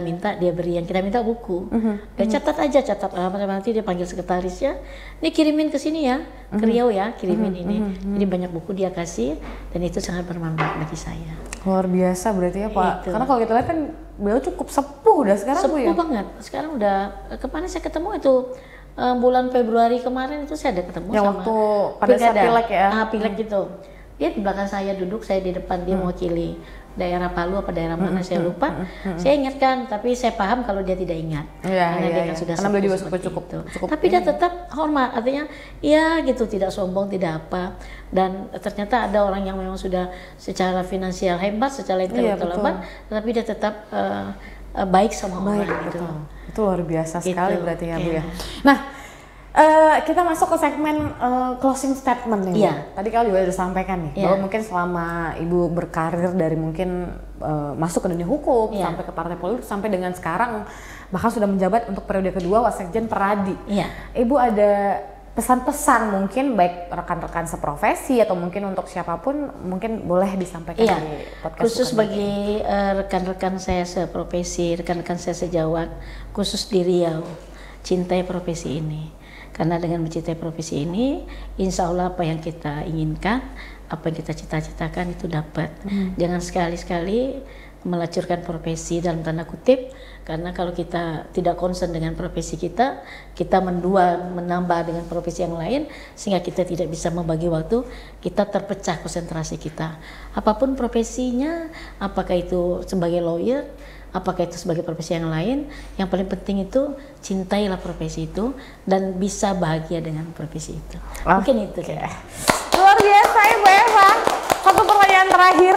minta dia beri, yang kita minta buku. Dia catat alamat, nanti dia panggil sekretarisnya, ini kirimin ke sini ya, ke Riau ya, kirimin ini. Jadi banyak buku dia kasih, dan itu sangat bermanfaat bagi saya. Luar biasa berarti ya Pak. Karena kalau kita lihat kan beliau cukup sepuh udah sekarang Bu ya. Sepuh banget. Sekarang udah, kemarin saya ketemu itu bulan Februari kemarin itu saya ada ketemu yang sama waktu pada saat pileg ya. Pileg gitu. Dia di belakang saya duduk, saya di depan, dia mewakili daerah Palu apa daerah mana saya lupa. Saya ingatkan, tapi saya paham kalau dia tidak ingat. Karena dia kan sudah cukup. Tapi dia tetap hormat, artinya ya gitu, tidak sombong, tidak apa. Dan ternyata ada orang yang memang sudah secara finansial hebat, secara intelektual hebat, tetapi dia tetap baik sama orang gitu. Itu luar biasa sekali berarti ya Bu ya. Nah, kita masuk ke segmen closing statement nih. Tadi kalau juga udah sampaikan nih bahwa mungkin selama Ibu berkarir dari mungkin masuk ke dunia hukum sampai ke partai politik sampai dengan sekarang bahkan sudah menjabat untuk periode kedua Wasekjen Peradi. Ibu ada pesan-pesan mungkin baik rekan-rekan seprofesi atau mungkin untuk siapapun mungkin boleh disampaikan di podcast khusus bagi rekan-rekan saya seprofesi, rekan-rekan saya sejawat, khusus di Riau, cintai profesi ini. Karena dengan mencintai profesi ini, insya Allah apa yang kita inginkan, apa yang kita cita-citakan itu dapat. Jangan sekali-sekali melacurkan profesi dalam tanda kutip, karena kalau kita tidak concern dengan profesi kita menambah dengan profesi yang lain, sehingga kita tidak bisa membagi waktu, kita terpecah konsentrasi kita. Apapun profesinya, apakah itu sebagai lawyer, apakah itu sebagai profesi yang lain, yang paling penting itu cintailah profesi itu dan bisa bahagia dengan profesi itu. Mungkin itu ya. Luar biasa Ibu Eva. Satu pertanyaan terakhir,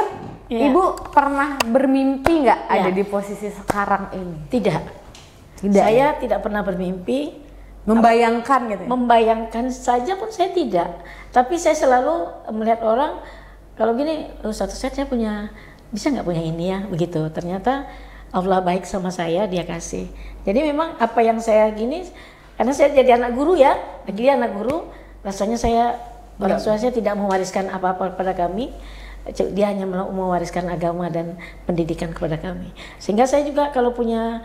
Ibu pernah bermimpi nggak ada di posisi sekarang ini? Tidak. Saya tidak pernah bermimpi. Membayangkan gitu ya? Membayangkan saja pun saya tidak. Tapi saya selalu melihat orang, kalau gini, suatu saat saya bisa nggak punya ini ya, begitu. Ternyata Allah baik sama saya, dia kasih. Jadi memang apa yang saya gini, karena saya jadi anak guru ya, dia anak guru, rasanya orang tua saya tidak mewariskan apa-apa pada kami, dia hanya mewariskan agama dan pendidikan kepada kami. Sehingga saya juga kalau punya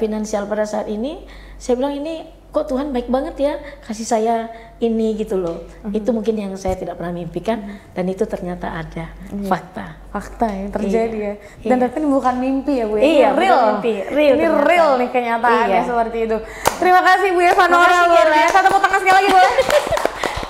finansial pada saat ini, saya bilang ini kok Tuhan baik banget ya kasih saya ini gitu loh. Itu mungkin yang saya tidak pernah mimpikan, dan itu ternyata ada fakta yang terjadi ya. Dan tapi bukan mimpi ya Bu ya. Iya, real. Ini real nih kenyataannya seperti itu. Terima kasih Bu Eva Nora, luar biasa. Tepuk tangan sekali lagi Bu.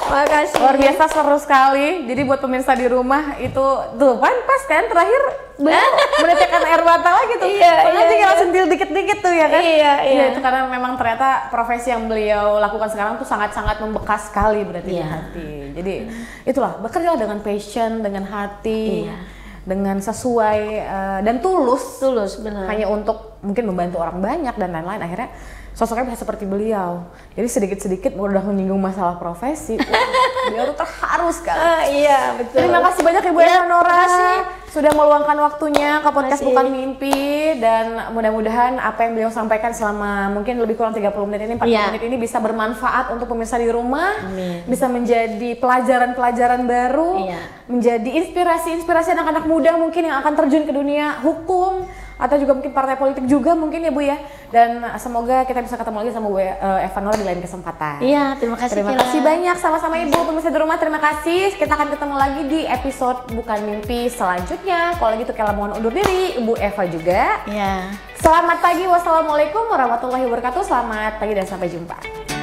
Makasih. Luar biasa, seru sekali. Jadi buat pemirsa di rumah itu tuh pas kan terakhir meneteskan air mata lagi tuh. Soalnya tinggal sentil dikit-dikit tuh ya kan. Iya, itu karena memang ternyata profesi yang beliau lakukan sekarang tuh sangat-sangat membekas sekali berarti di hati. Jadi itulah, bekerjalah dengan passion, dengan hati, dengan sesuai dan tulus benar. Hanya untuk mungkin membantu orang banyak dan lain-lain. Akhirnya sosoknya bisa seperti beliau. Jadi sedikit-sedikit udah menyinggung masalah profesi. Beliau tuh terharu sekali. Iya, betul. Terima kasih banyak Ibu Eva Nora sudah meluangkan waktunya ke podcast Bukan Mimpi, dan mudah-mudahan apa yang beliau sampaikan selama mungkin lebih kurang 30 menit ini, 40 menit ini bisa bermanfaat untuk pemirsa di rumah. Bisa menjadi pelajaran-pelajaran baru, menjadi inspirasi-inspirasi anak-anak muda mungkin yang akan terjun ke dunia hukum atau juga mungkin partai politik juga mungkin ya Bu ya. Dan semoga kita bisa ketemu lagi sama Bu Eva Nur di lain kesempatan. Iya, terima kasih. Terima kasih banyak sama-sama Ibu. Pemirsa di rumah terima kasih. Kita akan ketemu lagi di episode Bukan Mimpi selanjutnya. Kalau gitu Kela mohon undur diri, Ibu Eva juga. Iya. Selamat pagi, wassalamualaikum warahmatullahi wabarakatuh. Selamat pagi dan sampai jumpa.